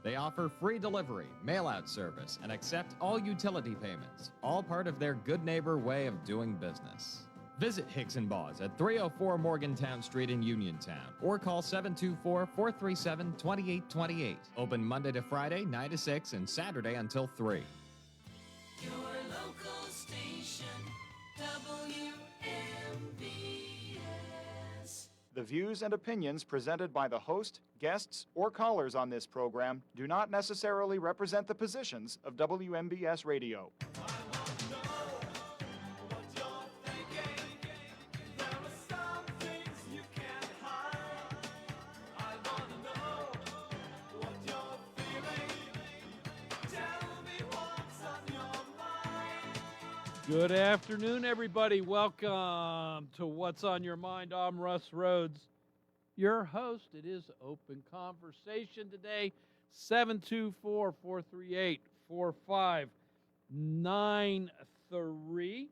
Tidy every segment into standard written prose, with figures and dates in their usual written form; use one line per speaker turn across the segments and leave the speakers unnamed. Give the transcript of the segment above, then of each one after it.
They offer free delivery, mail-out service, and accept all utility payments, all part of their good neighbor way of doing business. Visit Hicks & Baugh's at 304 Morgantown Street in Uniontown or call 724-437-2828. Open Monday to Friday, 9 to 6 and Saturday until 3.
Your local station, WMBS.
The views and opinions presented by the host, guests, or callers on this program do not necessarily represent the positions of WMBS Radio.
Good afternoon, everybody. Welcome to What's on Your Mind. I'm Russ Rhodes, your host. It is Open Conversation today, 724-438-4593.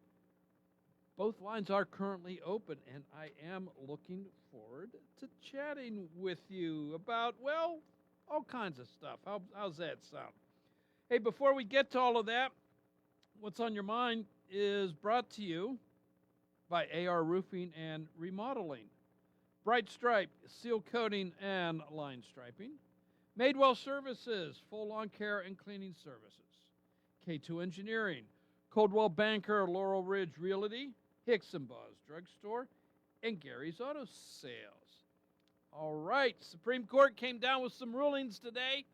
Both lines are currently open, and I am looking forward to chatting with you about, well, all kinds of stuff. How's that sound? Hey, before we get to all of that, What's on Your Mind is brought to you by AR Roofing and Remodeling, Bright Stripe, Seal Coating and Line Striping, Madewell Services, Full Lawn Care and Cleaning Services, K2 Engineering, Coldwell Banker, Laurel Ridge Realty, Hicks & Baugh's Drugstore, and Gary's Auto Sales. All right, Supreme Court came down with some rulings today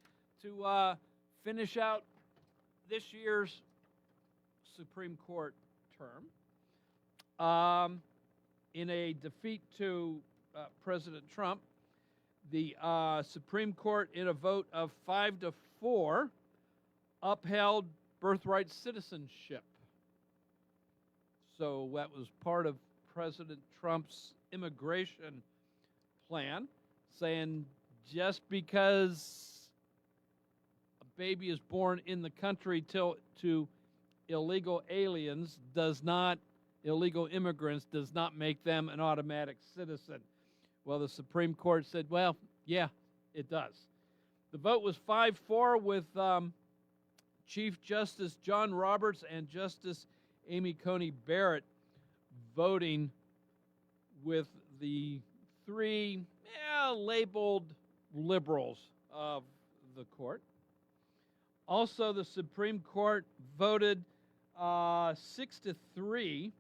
to finish out this year's Supreme Court term. In a defeat to President Trump, the Supreme Court, in a vote of 5-4, upheld birthright citizenship. So that was part of President Trump's immigration plan, saying just because a baby is born in the country to illegal aliens illegal immigrants does not make them an automatic citizen. Well, the Supreme Court said, well, yeah, it does. The vote was 5-4 with Chief Justice John Roberts and Justice Amy Coney Barrett voting with the three labeled liberals of the court. Also, the Supreme Court voted 6-3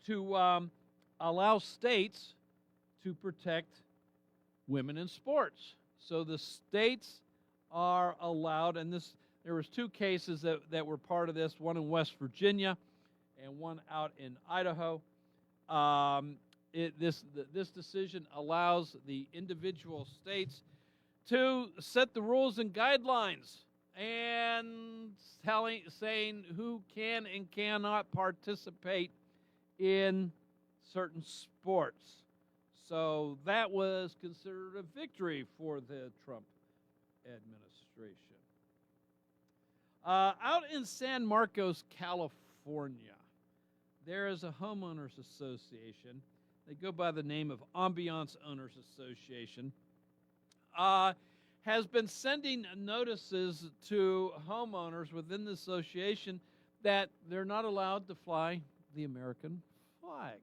to allow states to protect women in sports. So the states are allowed, and there was two cases that were part of this, one in West Virginia and one out in Idaho. This decision allows the individual states to set the rules and guidelines and saying who can and cannot participate in certain sports. So that was considered a victory for the Trump administration. Out in San Marcos, California, there is a homeowners association. They go by the name of Ambiance Owners Association. Has been sending notices to homeowners within the association that they're not allowed to fly the American flag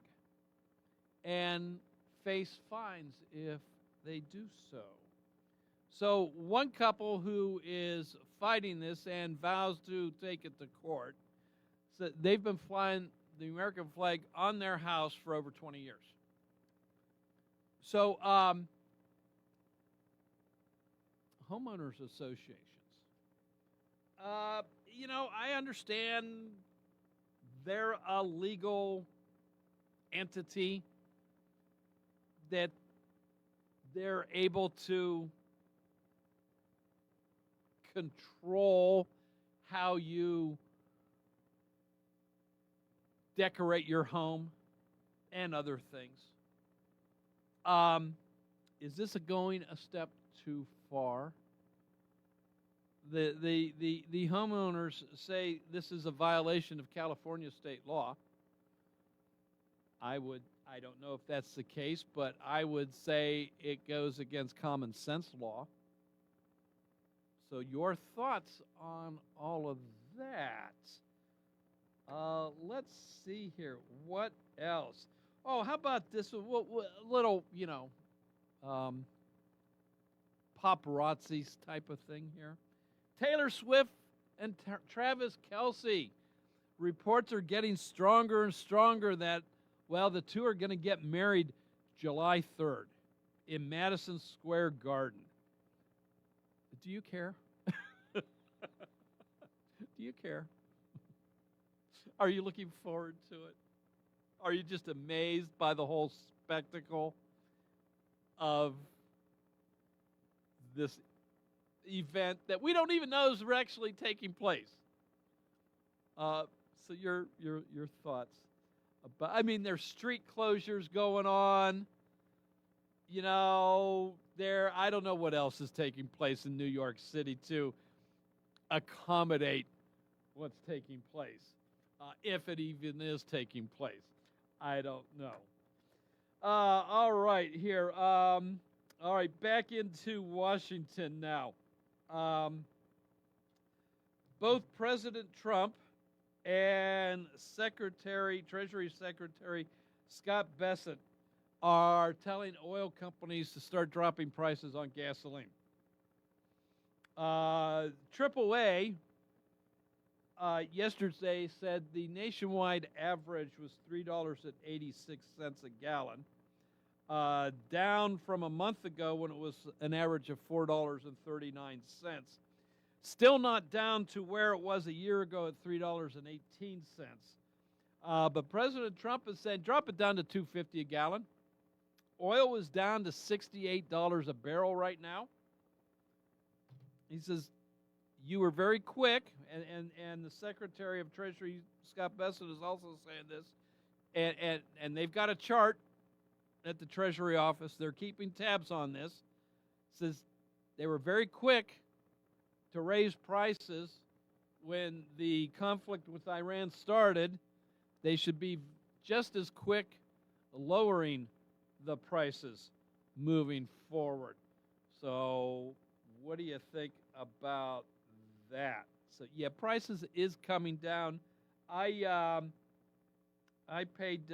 and face fines if they do so. So one couple who is fighting this and vows to take it to court said they've been flying the American flag on their house for over 20 years. So homeowners associations. I understand they're a legal entity that they're able to control how you decorate your home and other things. Is this going a step too far? The homeowners say this is a violation of California state law. I don't know if that's the case, but I would say it goes against common sense law. So your thoughts on all of that? Let's see here. What else? Oh, how about this little, um, paparazzi type of thing here? Taylor Swift and Travis Kelce. Reports are getting stronger and stronger that, well, the two are going to get married July 3rd in Madison Square Garden. Do you care? Do you care? Are you looking forward to it? Are you just amazed by the whole spectacle of this event that we don't even know is actually taking place? So your thoughts about? I mean, there's street closures going on. I don't know what else is taking place in New York City to accommodate what's taking place, if it even is taking place. I don't know. All right, here. All right, back into Washington now. Both President Trump and Treasury Secretary Scott Bessent are telling oil companies to start dropping prices on gasoline. AAA yesterday said the nationwide average was $3.86 a gallon, down from a month ago when it was an average of $4.39. Still not down to where it was a year ago at $3.18. But President Trump is saying drop it down to $2.50 a gallon. Oil is down to $68 a barrel right now. He says, you were very quick, and the Secretary of Treasury, Scott Bessent, is also saying this, and they've got a chart at the Treasury office. They're keeping tabs on this. It says they were very quick to raise prices when the conflict with Iran started. They should be just as quick lowering the prices moving forward. So what do you think about that? So yeah, prices is coming down. I paid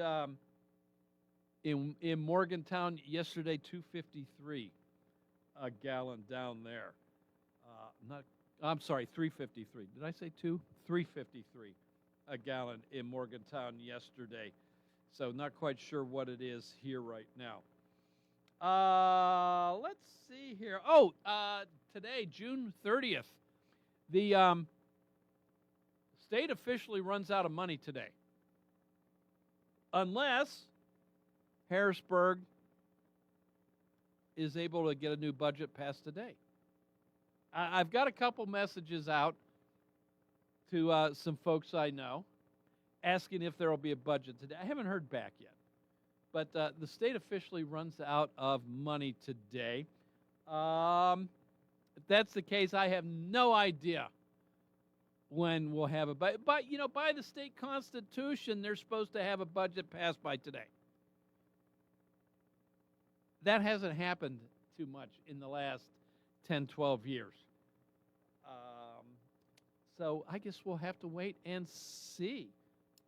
in Morgantown yesterday $2.53 a gallon down there. I'm sorry, $3.53. Did I say two? $3.53 a gallon in Morgantown yesterday. So not quite sure what it is here right now. Let's see here. Oh, today, June 30th, the state officially runs out of money today. Unless Harrisburg is able to get a new budget passed today. I've got a couple messages out to some folks I know asking if there will be a budget today. I haven't heard back yet. But the state officially runs out of money today. If that's the case, I have no idea when we'll have a budget. But, by the state constitution, they're supposed to have a budget passed by today. That hasn't happened too much in the last 10, 12 years. So I guess we'll have to wait and see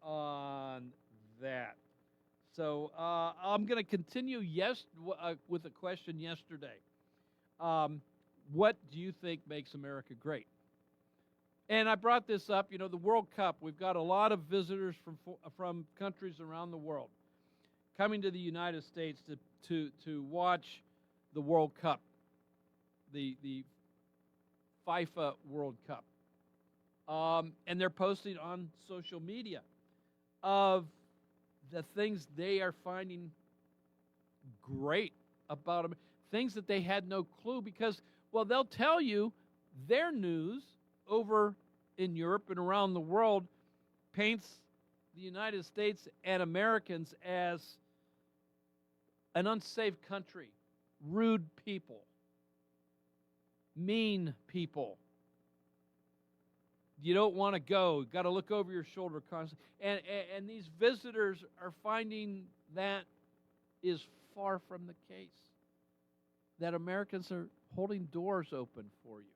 on that. So I'm going to continue with a question yesterday. What do you think makes America great? And I brought this up, the World Cup. We've got a lot of visitors from countries around the world coming to the United States to watch the World Cup, the FIFA World Cup. And they're posting on social media of the things they are finding great about them, things that they had no clue because, well, they'll tell you their news over in Europe and around the world paints the United States and Americans as an unsafe country, rude people, mean people. You don't want to go. You've got to look over your shoulder constantly. And these visitors are finding that is far from the case. That Americans are holding doors open for you.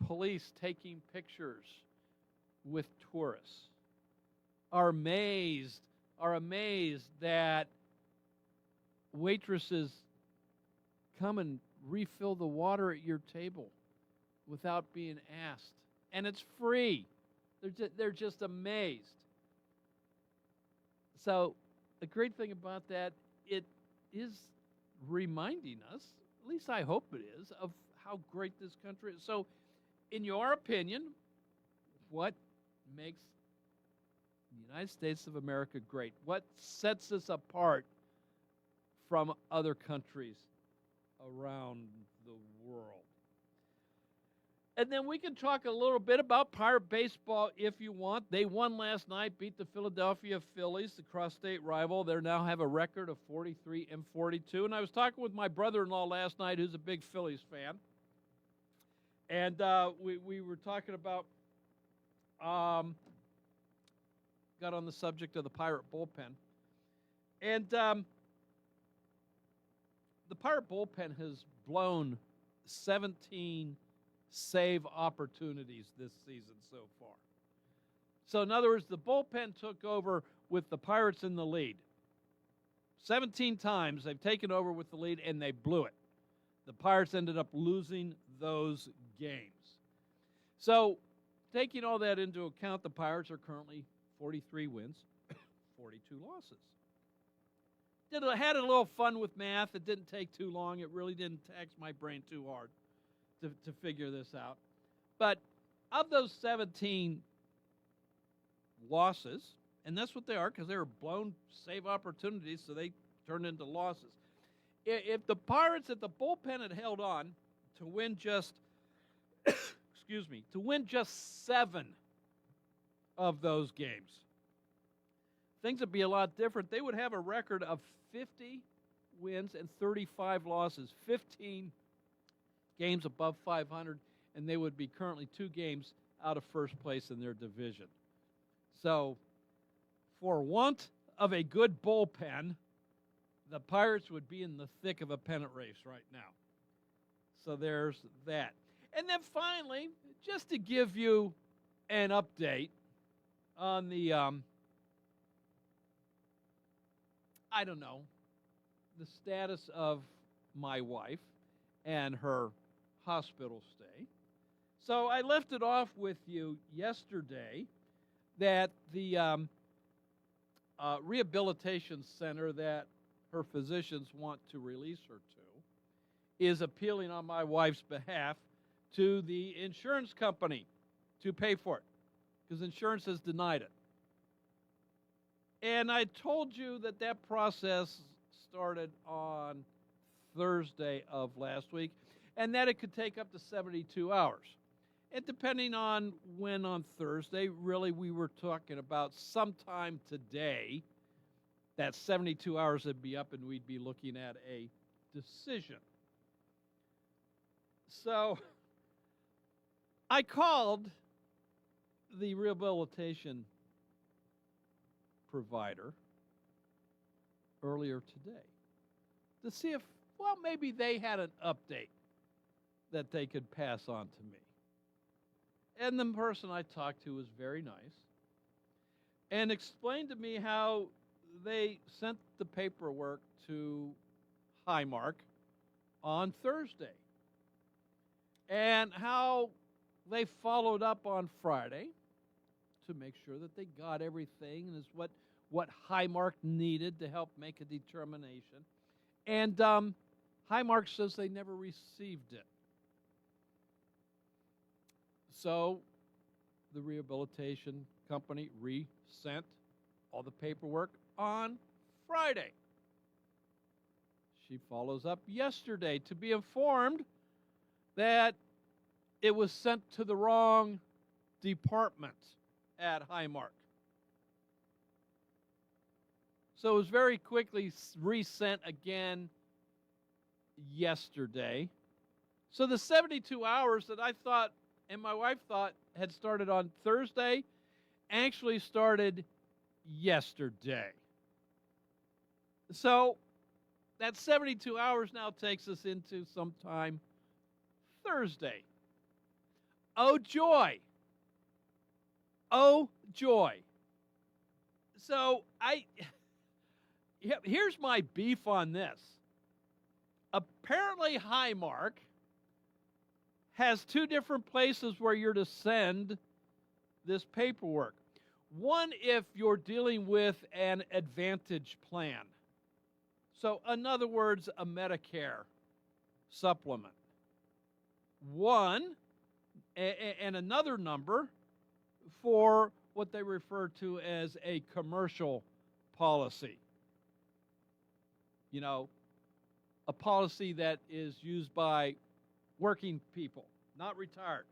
police taking pictures with tourists, are amazed that waitresses come and refill the water at your table without being asked, and it's free. They're just amazed. So the great thing about that, it is reminding us, at least I hope it is, of how great this country is. So in your opinion, what makes the United States of America great? What sets us apart from other countries around the world? And then we can talk a little bit about Pirate baseball if you want. They won last night, beat the Philadelphia Phillies, the cross-state rival. They now have a record of 43-42. And I was talking with my brother-in-law last night, who's a big Phillies fan. And we were talking about, got on the subject of the Pirate bullpen. And the Pirate bullpen has blown 17 save opportunities this season so far. So in other words, the bullpen took over with the Pirates in the lead. 17 times they've taken over with the lead and they blew it. The Pirates ended up losing those games. So taking all that into account, the Pirates are currently 43 wins, 42 losses. Had a little fun with math. It didn't take too long. It really didn't tax my brain too hard to figure this out. But of those 17 losses, and that's what they are because they were blown save opportunities, so they turned into losses. If the bullpen had held on to win just, to win just 7 of those games, things would be a lot different. They would have a record of 50 wins and 35 losses, 15 games above 500, and they would be currently 2 games out of first place in their division. So, for want of a good bullpen, the Pirates would be in the thick of a pennant race right now. So there's that. And then finally, just to give you an update on the, the status of my wife and her hospital stay. So I left it off with you yesterday that the rehabilitation center that her physicians want to release her to is appealing on my wife's behalf to the insurance company to pay for it because insurance has denied it. And I told you that process started on Thursday of last week, and that it could take up to 72 hours. And depending on when on Thursday, really we were talking about sometime today, that 72 hours would be up and we'd be looking at a decision. So I called the rehabilitation provider earlier today to see if, maybe they had an update that they could pass on to me. And the person I talked to was very nice and explained to me how they sent the paperwork to Highmark on Thursday and how they followed up on Friday to make sure that they got everything and is what Highmark needed to help make a determination. And Highmark says they never received it. So the rehabilitation company resent all the paperwork on Friday. She follows up yesterday to be informed that it was sent to the wrong department at Highmark. So it was very quickly resent again yesterday. So the 72 hours that I thought and my wife thought had started on Thursday actually started yesterday. So that 72 hours now takes us into sometime Thursday. Oh, joy. Oh, joy. So here's my beef on this. Apparently, Highmark has two different places where you're to send this paperwork. One, if you're dealing with an Advantage plan. So, in other words, a Medicare supplement. One, and another number for what they refer to as a commercial policy. You know, a policy that is used by working people, not retired.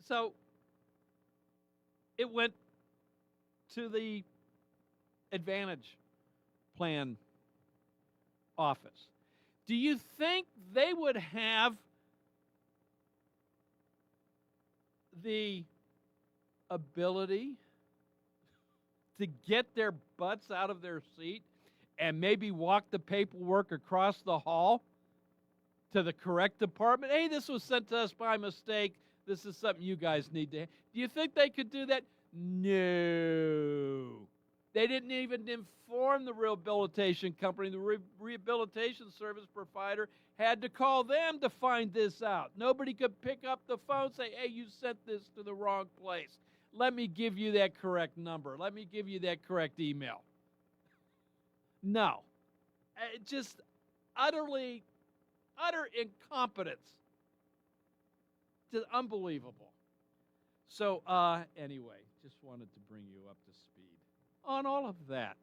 So it went to the Advantage plan office. Do you think they would have the ability to get their butts out of their seat and maybe walk the paperwork across the hall to the correct department? Hey, this was sent to us by mistake. This is something you guys need to. Do you think they could do that? No. They didn't even inform the rehabilitation company. The rehabilitation service provider had to call them to find this out. Nobody could pick up the phone and say, hey, you sent this to the wrong place. Let me give you that correct number. Let me give you that correct email. No. Just utter incompetence. Just unbelievable. So, anyway, just wanted to bring you up to speed on all of that.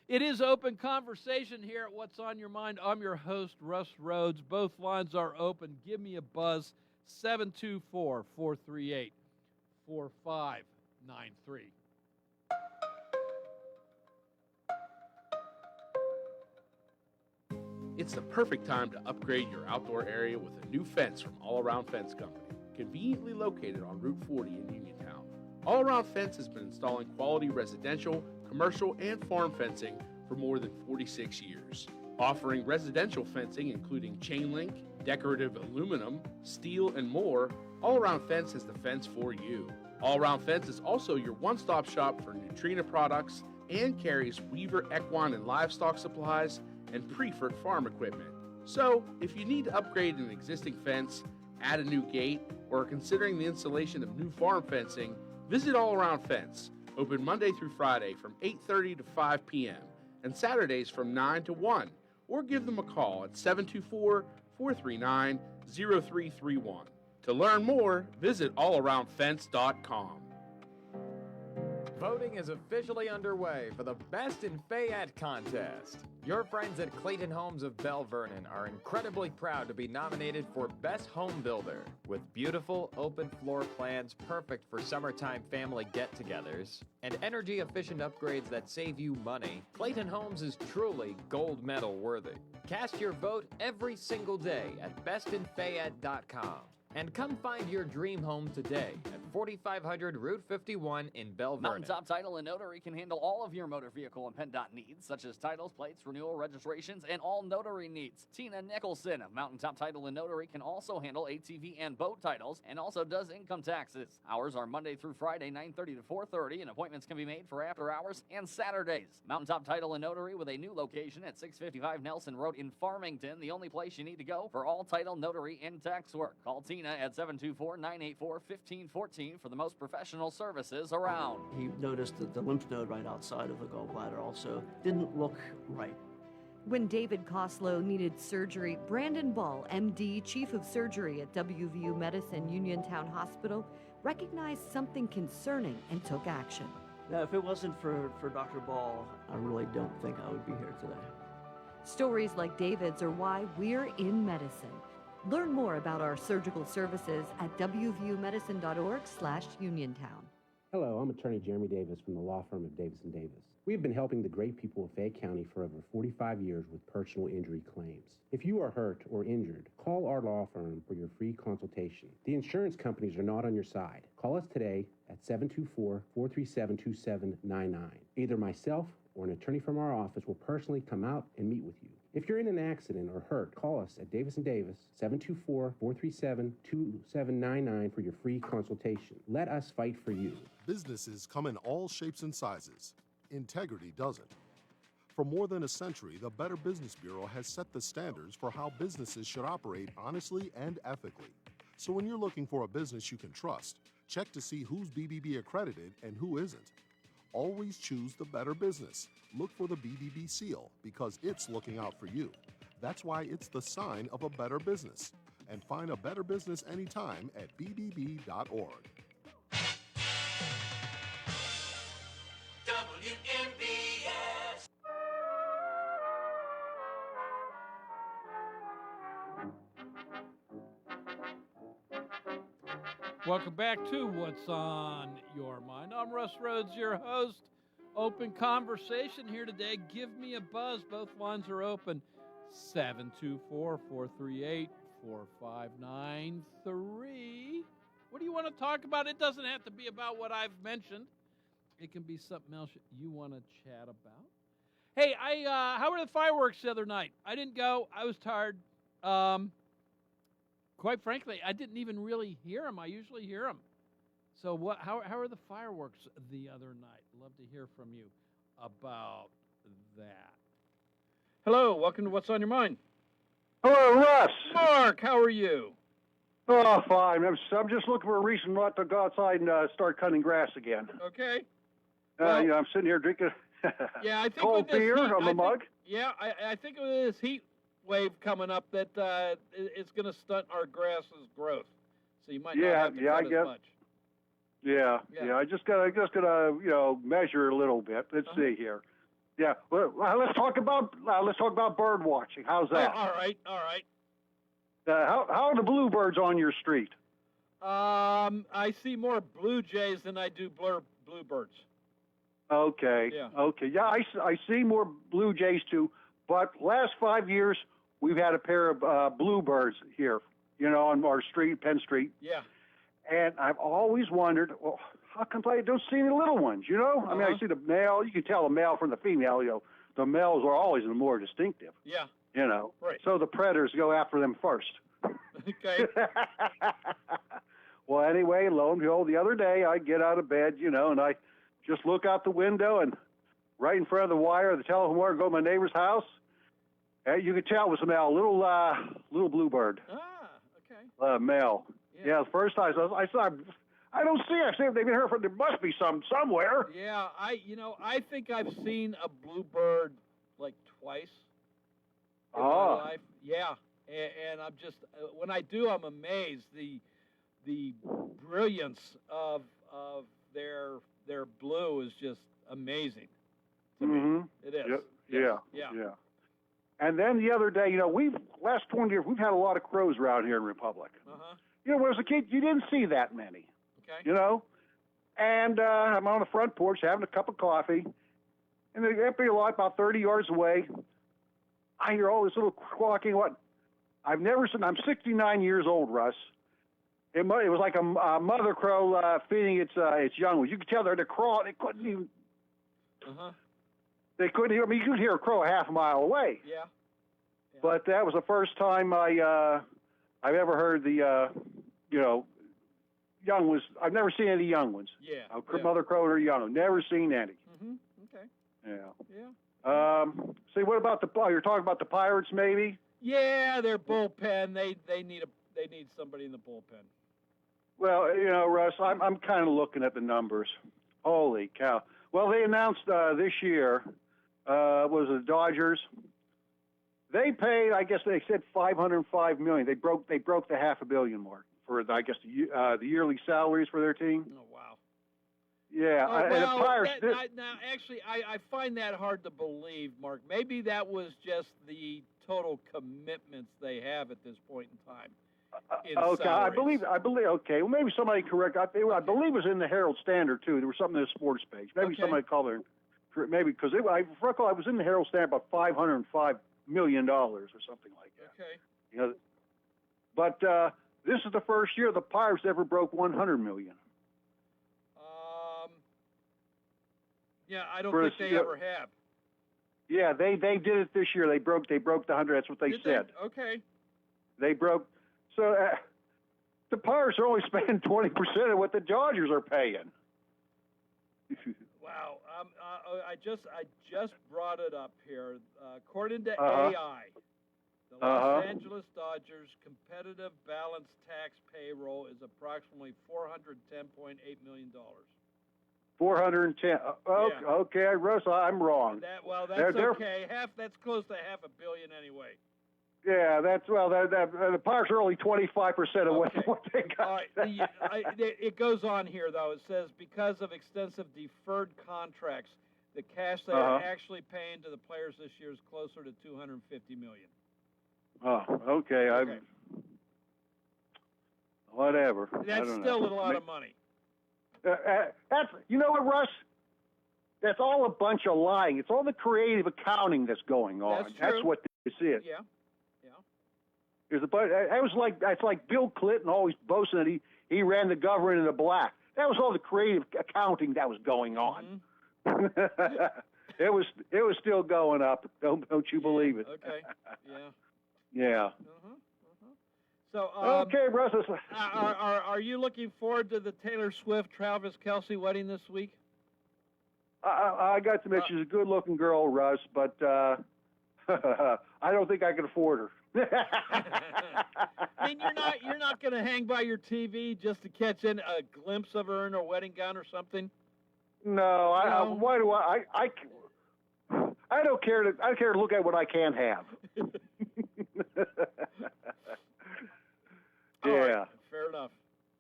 It is open conversation here at What's on Your Mind. I'm your host, Russ Rhodes. Both lines are open. Give me a buzz, 724-438-4593.
It's the perfect time to upgrade your outdoor area with a new fence from All Around Fence Company, conveniently located on Route 40 in Uniontown. All Around Fence has been installing quality residential, commercial, and farm fencing for more than 46 years. Offering residential fencing including chain link, decorative aluminum, steel, and more, All Around Fence has the fence for you. All Around Fence is also your one-stop shop for Neutrina products and carries Weaver equine and livestock supplies and Prefert farm equipment. So, if you need to upgrade an existing fence, add a new gate, or are considering the installation of new farm fencing, visit All Around Fence, open Monday through Friday from 8:30 to 5 p.m. and Saturdays from 9 to 1, or give them a call at 724-439-0331. To learn more, visit allaroundfence.com.
Voting is officially underway for the Best in Fayette contest. Your friends at Clayton Homes of Bell Vernon are incredibly proud to be nominated for Best Home Builder. With beautiful open floor plans perfect for summertime family get-togethers and energy-efficient upgrades that save you money, Clayton Homes is truly gold medal worthy. Cast your vote every single day at bestinfayette.com. And come find your dream home today at 4500 Route 51 in Bell Vernon.
Mountaintop Title and Notary can handle all of your motor vehicle and PennDOT needs, such as titles, plates, renewal, registrations, and all notary needs. Tina Nicholson of Mountaintop Title and Notary can also handle ATV and boat titles and also does income taxes. Hours are Monday through Friday, 9:30 to 4:30, and appointments can be made for after hours and Saturdays. Mountaintop Title and Notary with a new location at 655 Nelson Road in Farmington, the only place you need to go for all title, notary, and tax work. Call Tina at 724-984-1514 for the most professional services around.
He noticed that the lymph node right outside of the gallbladder also didn't look right.
When David Koslow needed surgery, Brandon Ball, MD, Chief of Surgery at WVU Medicine Uniontown Hospital, recognized something concerning and took action.
Now, if it wasn't for Dr. Ball, I really don't think I would be here today.
Stories like David's are why we're in medicine. Learn more about our surgical services at wvumedicine.org/Uniontown.
Hello, I'm attorney Jeremy Davis from the law firm of Davis & Davis. We've been helping the great people of Fayette County for over 45 years with personal injury claims. If you are hurt or injured, call our law firm for your free consultation. The insurance companies are not on your side. Call us today at 724-437-2799. Either myself or an attorney from our office will personally come out and meet with you. If you're in an accident or hurt, call us at Davis & Davis, 724-437-2799 for your free consultation. Let us fight for you.
Businesses come in all shapes and sizes. Integrity doesn't. For more than a century, the Better Business Bureau has set the standards for how businesses should operate honestly and ethically. So when you're looking for a business you can trust, check to see who's BBB accredited and who isn't. Always choose the Better Business. Look for the BBB seal because it's looking out for you. That's why it's the sign of a better business. And find a better business anytime at bbb.org.
WMBS.
Welcome back to What's on Your Mind. I'm Russ Rhodes, your host. Open conversation here today. Give me a buzz. Both lines are open. 724-438-4593. What do you want to talk about? It doesn't have to be about what I've mentioned. It can be something else you want to chat about. Hey, how were the fireworks the other night? I didn't go. I was tired. Quite frankly, I didn't even really hear them. I usually hear them. So how are the fireworks the other night? Love to hear from you about that. Hello, welcome to What's on Your Mind.
Hello, Russ.
Mark, how are you?
Oh, fine. I'm just looking for a reason not to go outside and start cutting grass again.
Okay.
I'm sitting here drinking
Yeah, I think
cold
with this
beer
heat,
on the mug.
I think with this heat wave coming up that it's going to stunt our grass's growth. So you might not have to cut as much.
Yeah. I just gotta measure a little bit. Let's see here. Yeah. Well, let's talk about bird watching. How's that?
Oh, all right.
How are the bluebirds on your street?
I see more blue jays than I do bluebirds.
Okay.
Yeah.
Okay. Yeah, I see more blue jays too. But last 5 years we've had a pair of bluebirds here. On our street, Penn Street.
Yeah.
And I've always wondered, well, how come I don't see any little ones, I mean, I see the male. You can tell the male from the female, The males are always the more distinctive.
Yeah.
Right. So the predators go after them first.
Okay.
Well, anyway, lo and behold, the other day I get out of bed, and I just look out the window and right in front of the wire, the telephone wire, go to my neighbor's house. And you could tell it was a male, little bluebird.
Ah, okay.
Male. Yeah, the first time I saw, I don't see it. I see if they've been here there must be somewhere.
Yeah, I think I've seen a bluebird like twice in my life. Yeah, and I'm just when I do, I'm amazed the brilliance of their blue is just amazing to me. It is.
Yeah. And then the other day, last 20 years, we've had a lot of crows around here in Republic. When I was a kid, you didn't see that many.
Okay.
And I'm on the front porch having a cup of coffee, and the empty lot about 30 yards away, I hear all this little quacking. I've never seen. I'm 69 years old, Russ. It was like a mother crow feeding its young ones. You could tell they're crawling. They couldn't even. They couldn't hear. I mean, you could hear a crow a half a mile away.
Yeah.
But that was the first time I've ever heard the young ones. I've never seen any young ones.
Yeah.
Mother crow or young. Never seen any.
Okay.
Yeah.
Yeah.
See, what about you're talking about the Pirates, maybe?
Yeah, their bullpen. They need somebody in the bullpen.
Well, Russ, I'm kind of looking at the numbers. Holy cow! Well, they announced this year was the Dodgers. They paid, I guess they said $505 million. They broke the $500 million mark for the yearly salaries for their team.
Oh wow!
Yeah, and the Pirates.
Actually, I find that hard to believe, Mark. Maybe that was just the total commitments they have at this point in time.
Okay,
salaries.
I believe. Okay, well, maybe somebody correct. I believe it was in the Herald Standard too. There was something in the sports page. Maybe somebody called it. Maybe because I recall I was in the Herald Standard about $505 million or something like that.
Okay.
But this is the first year the Pirates ever broke $100 million.
Yeah, I don't think they ever have.
Yeah, they did it this year. They broke the 100. That's what they said.
Okay.
They broke. So the Pirates are only spending 20% of what the Dodgers are paying.
Wow. I just brought it up here. According to
Uh-huh.
AI, the Los Angeles Dodgers competitive balance tax payroll is approximately $410.8 million.
410.
Yeah.
Okay, Russ, I'm wrong.
That's okay. That's close to $500 million anyway.
Yeah, the Pirates are only 25% of what they got.
It goes on here, though. It says because of extensive deferred contracts, the cash they are actually paying to the players this year is closer to $250 million.
Oh, okay. Whatever.
That's still a lot of money.
That's, you know what, Russ? That's all a bunch of lying. It's all the creative accounting that's going on.
That's true.
That's what this is.
Yeah.
That's like Bill Clinton always boasting that he ran the government in the black. That was all the creative accounting that was going on.
Mm-hmm.
It was still going up. Don't you believe it?
Okay. Yeah.
Yeah.
So
okay, Russ.
Are you looking forward to the Taylor Swift Travis Kelce wedding this week?
I got to admit she's a good-looking girl, Russ, but I don't think I can afford her.
I mean, you're not going to hang by your TV just to catch in a glimpse of her in her wedding gown or something?
No, why do I don't care to look at what I can't have. Yeah.
Right.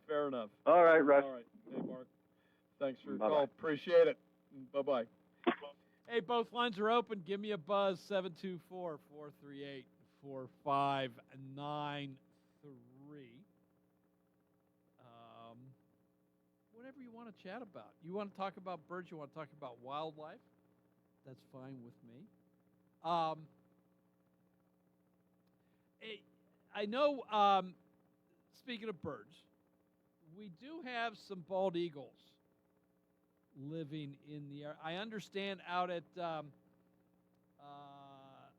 Fair enough.
All right, Russ.
All right. Hey, Mark. Thanks for your call. Appreciate it. Bye-bye. Hey, both lines are open. Give me a buzz, 724-438-4593. Whatever you want to chat about. You want to talk about birds? You want to talk about wildlife? That's fine with me. I know, speaking of birds, we do have some bald eagles living in the area. I understand out at, I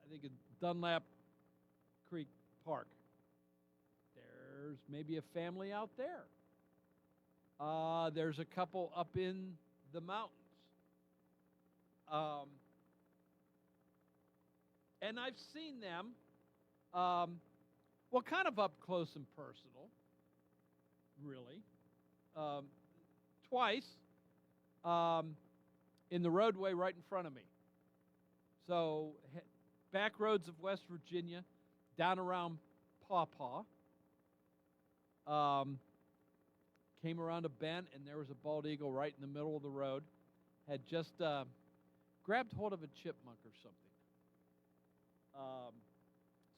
think it's Dunlap Creek Park, there's maybe a family out there. There's a couple up in the mountains. And I've seen them, kind of up close and personal, really. Twice in the roadway right in front of me. So back roads of West Virginia, down around Paw Paw. Came around a bend, and there was a bald eagle right in the middle of the road. Had just grabbed hold of a chipmunk or something.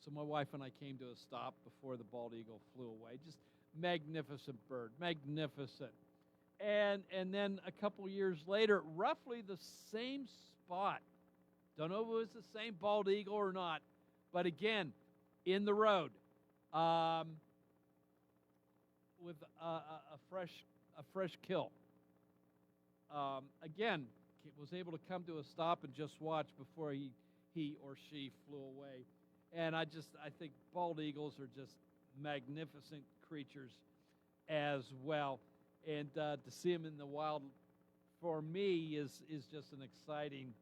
So my wife and I came to a stop before the bald eagle flew away. Just magnificent bird, magnificent. And then a couple years later, roughly the same spot. Don't know if it was the same bald eagle or not, but again, in the road, with a fresh kill. Again, was able to come to a stop and just watch before he or she flew away. And I think bald eagles are just magnificent creatures as well. And to see them in the wild, for me, is just an exciting,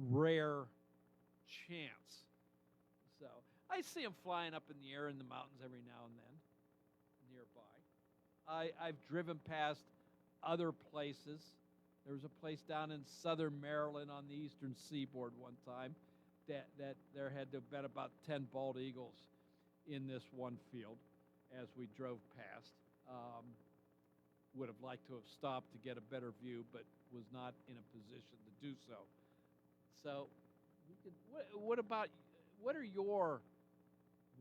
rare chance. So I see them flying up in the air in the mountains every now and then, nearby. I've driven past other places. There was a place down in southern Maryland on the eastern seaboard one time that there had to have been about 10 bald eagles in this one field as we drove past. Would have liked to have stopped to get a better view, but was not in a position to do so. So, what are your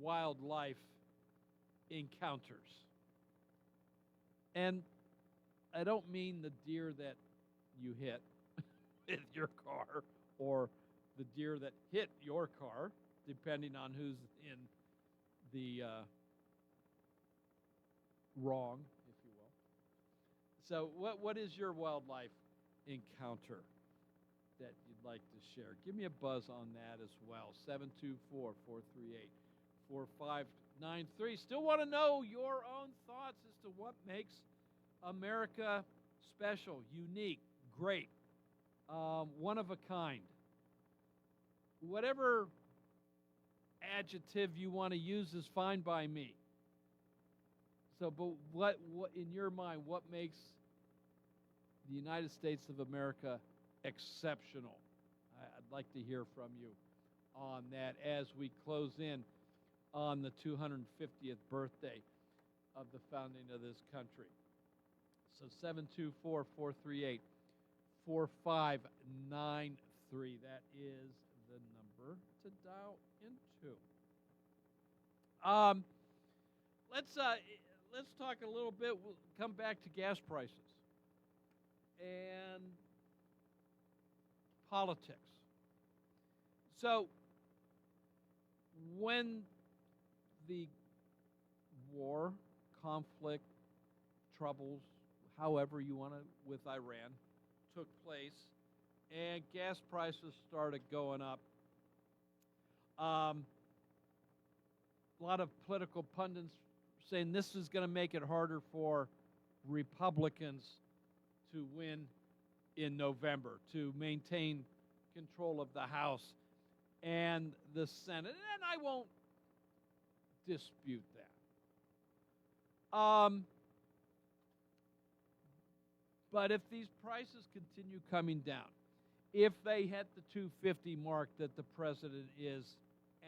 wildlife encounters? And I don't mean the deer that you hit with your car or the deer that hit your car, depending on who's in the wrong, if you will. So what is your wildlife encounter that you'd like to share. Give me a buzz on that as well. 724-438-4593. Still want to know your own thoughts as to what makes America special, unique, great, one of a kind. Whatever adjective you want to use is fine by me. So, but what in your mind, what makes the United States of America exceptional? I'd like to hear from you on that as we close in on the 250th birthday of the founding of this country. So 724-438-4593. That is the number to dial into. Let's talk a little bit. We'll come back to gas prices and politics. So when the war, conflict, troubles, however you want to, with Iran, took place, and gas prices started going up, a lot of political pundits saying this is going to make it harder for Republicans to win in November, to maintain control of the House and the Senate. And I won't dispute that. But if these prices continue coming down, if they hit the 250 mark that the president is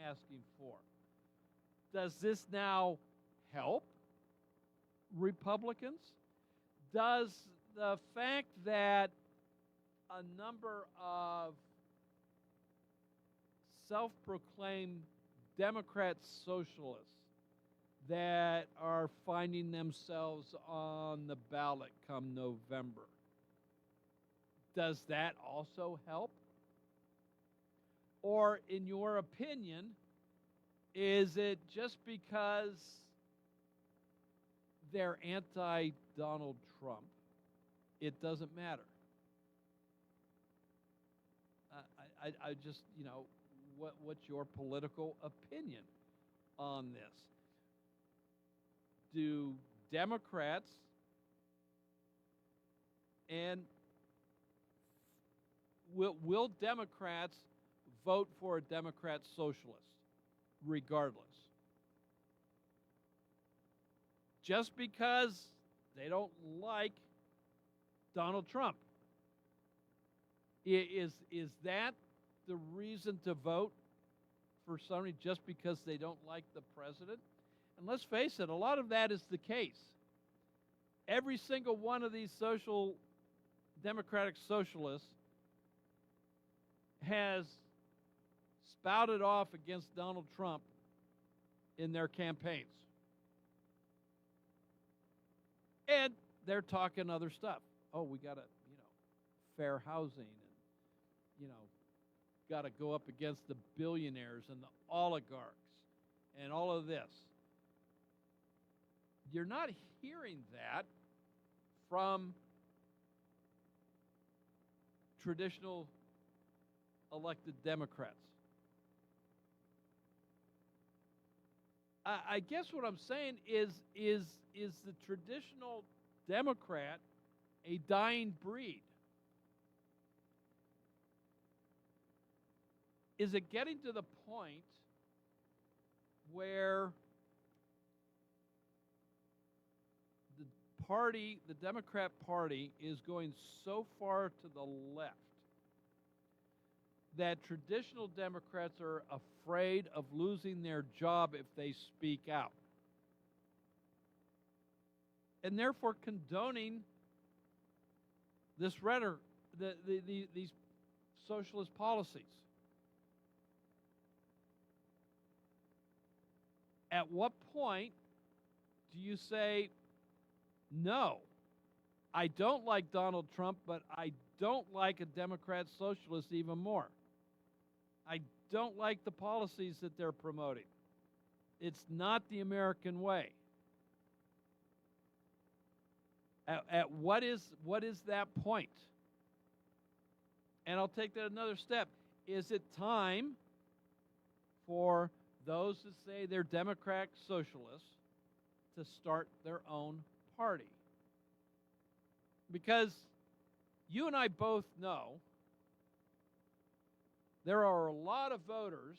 asking for, does this now help Republicans? Does the fact that a number of self-proclaimed Democrat socialists that are finding themselves on the ballot come November, does that also help? Or, in your opinion, is it just because they're anti-Donald Trump, it doesn't matter? I just, what's your political opinion on this? Do Democrats and will Democrats vote for a Democrat socialist regardless? Just because they don't like Donald Trump. Is that the reason to vote for somebody just because they don't like the president? And let's face it, a lot of that is the case. Every single one of these democratic socialists has spouted off against Donald Trump in their campaigns. And they're talking other stuff. Oh, we got to, fair housing and, got to go up against the billionaires and the oligarchs and all of this. You're not hearing that from traditional elected Democrats. I guess what I'm saying is the traditional Democrat a dying breed? Is it getting to the point where the Democrat Party is going so far to the left that traditional Democrats are afraid of losing their job if they speak out, and therefore condoning this rhetoric, these socialist policies? At what point do you say, no, I don't like Donald Trump, but I don't like a Democrat socialist even more? I don't like the policies that they're promoting. It's not the American way. At what is that point? And I'll take that another step. Is it time for those that say they're Democrat socialists to start their own party? Because you and I both know there are a lot of voters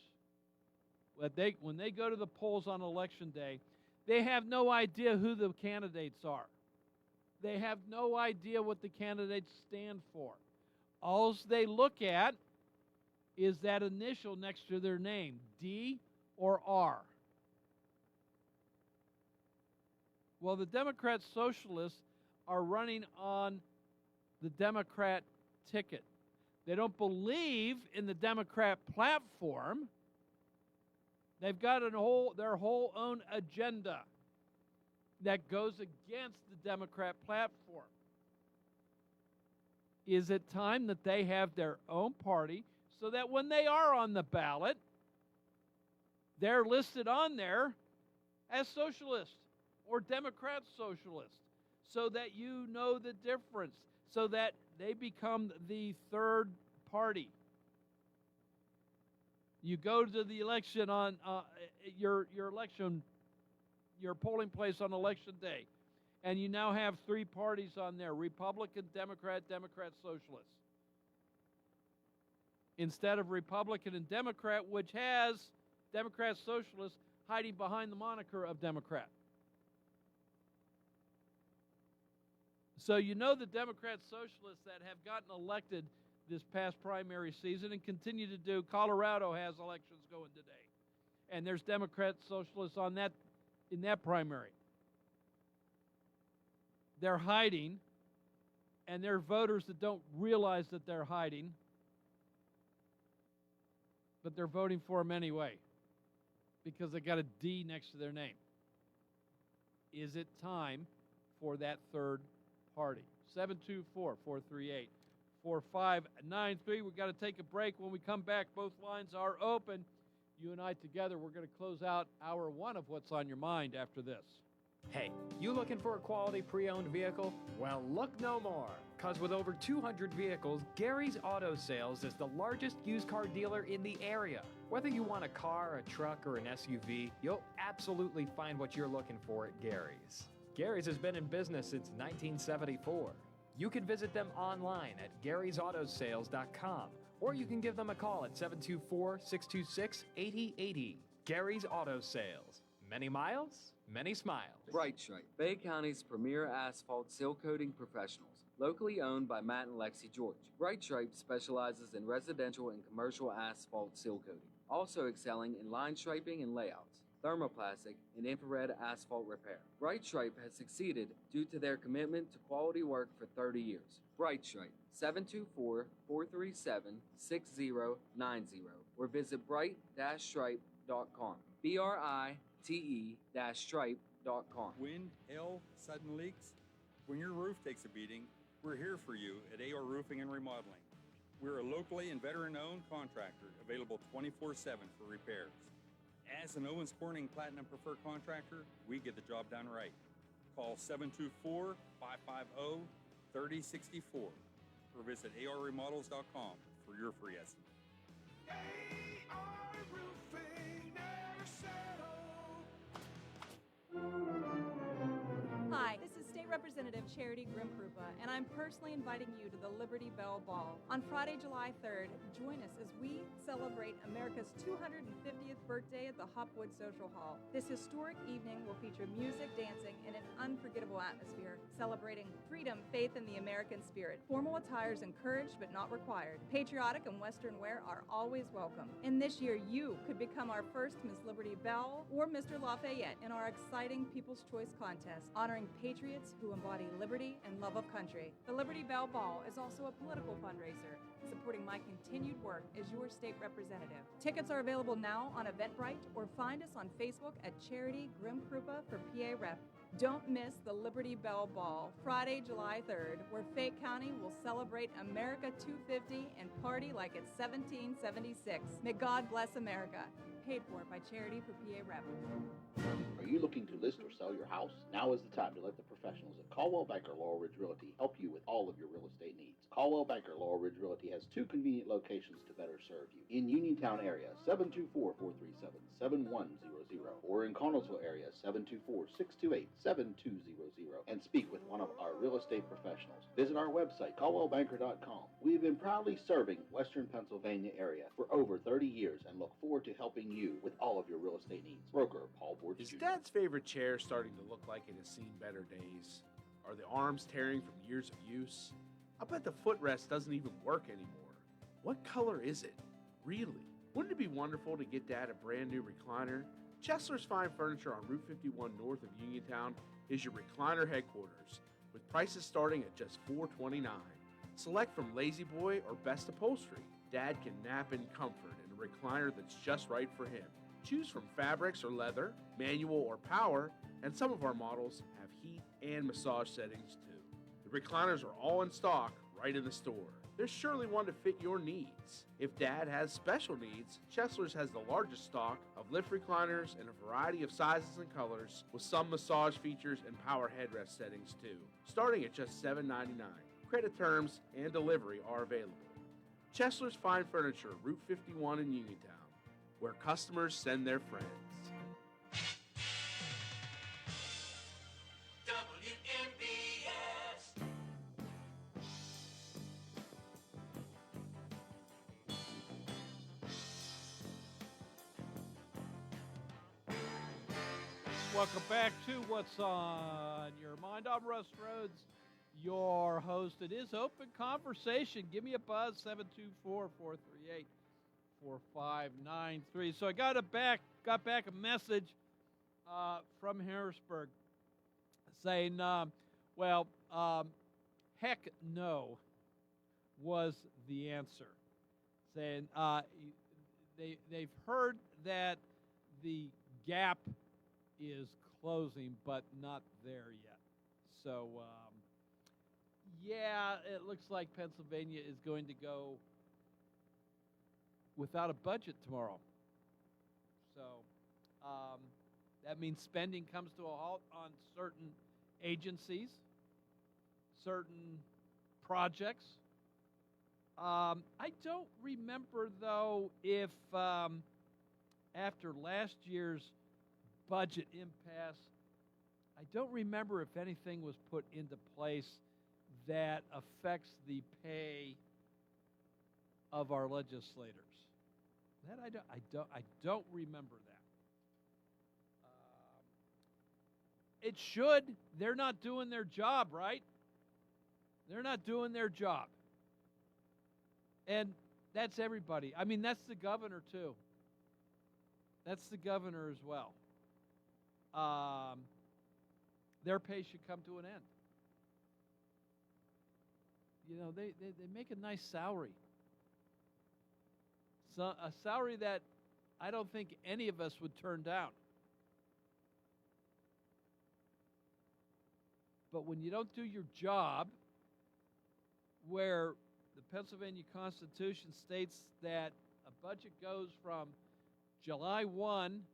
that when they go to the polls on election day, they have no idea who the candidates are. They have no idea what the candidates stand for. All they look at is that initial next to their name, D or R. Well, the Democrat Socialists are running on the Democrat ticket. They don't believe in the Democrat platform. They've got their whole own agenda that goes against the Democrat platform. Is it time that they have their own party so that when they are on the ballot, they're listed on there as socialist or Democrat socialist, so that you know the difference, so that they become the third party? You go to the election on your polling place on election day, and you now have three parties on there: Republican, Democrat, Democrat, Socialist. Instead of Republican and Democrat, which has Democrat, Socialist hiding behind the moniker of Democrat. So you know the Democrat Socialists that have gotten elected this past primary season and continue to do. Colorado has elections going today, and there's Democrat Socialists on that in that primary. They're hiding, and they're voters that don't realize that they're hiding, but they're voting for them anyway because they got a D next to their name. Is it time for that third party? 724-438-4593. We've got to take a break. When we come back, both lines are open. You and I together, we're going to close out hour one of What's on Your Mind after this.
Hey, you looking for a quality pre-owned vehicle? Well, look no more, because with over 200 vehicles, Gary's Auto Sales is the largest used car dealer in the area. Whether you want a car, a truck, or an SUV, you'll absolutely find what you're looking for at Gary's. Gary's has been in business since 1974. You can visit them online at garysautosales.com, or you can give them a call at 724-626-8080. Gary's Auto Sales. Many miles, many smiles.
Bright Stripe, Bay County's premier asphalt seal coating professionals, locally owned by Matt and Lexi George. Bright Stripe specializes in residential and commercial asphalt seal coating, also excelling in line striping and layouts, thermoplastic, and infrared asphalt repair. Bright Stripe has succeeded due to their commitment to quality work for 30 years. Bright Stripe, 724-437-6090, or visit bright-stripe.com. BRITE-stripe.com.
Wind, hail, sudden leaks. When your roof takes a beating, we're here for you at AR Roofing and Remodeling. We're a locally and veteran-owned contractor available 24/7 for repairs. As an Owens Corning Platinum Preferred Contractor, we get the job done right. Call 724-550-3064 or visit arremodels.com for your free estimate.
AR Roofing, never settle.
Hi, this is State Representative Charity Grim-Krupa, and I'm personally inviting you to the Liberty Bell Ball. On Friday, July 3rd, join us as we celebrate America's 250th birthday at the Hopwood Social Hall. This historic evening will feature music, dancing, and an unforgettable atmosphere, celebrating freedom, faith, and the American spirit. Formal attire is encouraged but not required. Patriotic and Western wear are always welcome. And this year, you could become our first Miss Liberty Bell or Mr. Lafayette in our exciting People's Choice Contest, honoring patriots who embody liberty and love of country. The Liberty Bell Ball is also a political fundraiser, supporting my continued work as your state representative. Tickets are available now on Eventbrite or find us on Facebook at Charity Grim-Krupa for PA Rep. Don't miss the Liberty Bell Ball, Friday, July 3rd, where Fayette County will celebrate America 250 and party like it's 1776. May God bless America. Paid for by Charity for PA Rep.
Are you
you looking to list or sell your house? Now is the time to let the professionals at Caldwell Banker Laurel Ridge Realty help you with all of your real estate needs. Caldwell Banker Laurel Ridge Realty has two convenient locations to better serve you. In Uniontown area, 724-437-7100, or in Connellsville area, 724-628-7200, and speak with one of our real estate professionals. Visit our website, caldwellbanker.com. We have been proudly serving Western Pennsylvania area for over 30 years and look forward to helping you with all of your real estate needs. Broker Paul Borges
Is
Jr.
Dad's favorite chair starting to look like it has seen better days? Are the arms tearing from years of use? I bet the footrest doesn't even work anymore. What color is it? Really? Wouldn't it be wonderful to get Dad a brand new recliner? Chesler's Fine Furniture on Route 51 north of Uniontown is your recliner headquarters, with prices starting at just $429. Select from Lazy Boy or Best Upholstery. Dad can nap in comfort in a recliner that's just right for him. Choose from fabrics or leather, manual or power, and some of our models have heat and massage settings too. The recliners are all in stock right in the store. There's surely one to fit your needs. If Dad has special needs, Chesler's has the largest stock of lift recliners in a variety of sizes and colors, with some massage features and power headrest settings too, starting at just $7.99. Credit terms and delivery are available. Chesler's Fine Furniture, Route 51 in Uniontown, where customers send their friends.
Welcome back to What's on Your Mind. I'm Russ Rhodes, your host. It is open conversation. Give me a buzz, 724-438-4593. So I got back a message from Harrisburg saying, heck no was the answer. Saying they've heard that the gap is closing, but not there yet. So, it looks like Pennsylvania is going to go without a budget tomorrow. So, that means spending comes to a halt on certain agencies, certain projects. I don't remember, though, if after last year's budget impasse, I don't remember if anything was put into place that affects the pay of our legislators. That I don't remember that. It should. They're not doing their job, right? They're not doing their job. And that's everybody. I mean, that's the governor too. That's the governor as well. Their pay should come to an end. You know, they make a nice salary. So a salary that I don't think any of us would turn down. But when you don't do your job, where the Pennsylvania Constitution states that a budget goes from July 1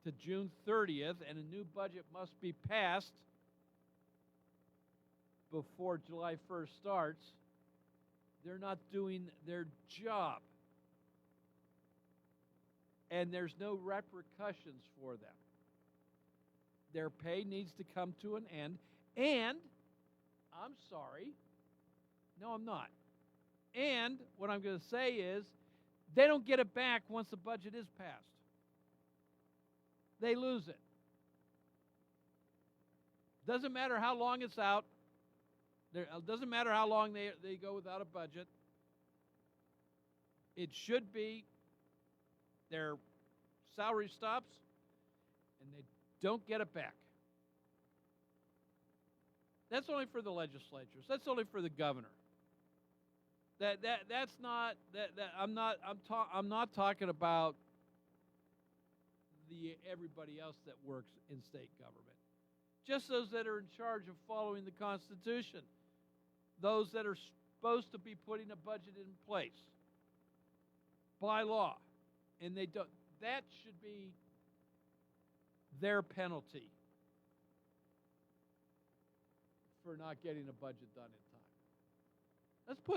to June 30th, and a new budget must be passed before July 1st starts, they're not doing their job. And there's no repercussions for them. Their pay needs to come to an end, and, I'm sorry, no, I'm not. And what I'm going to say is, they don't get it back once the budget is passed. They lose it. Doesn't matter how long it's out. Doesn't matter how long they go without a budget. It should be their salary stops, and they don't get it back. That's only for the legislatures. That's only for the governor. That's not I'm not talking about everybody else that works in state government. Just those that are in charge of following the Constitution. Those that are supposed to be putting a budget in place by law. And they don't. That should be their penalty for not getting a budget done in time.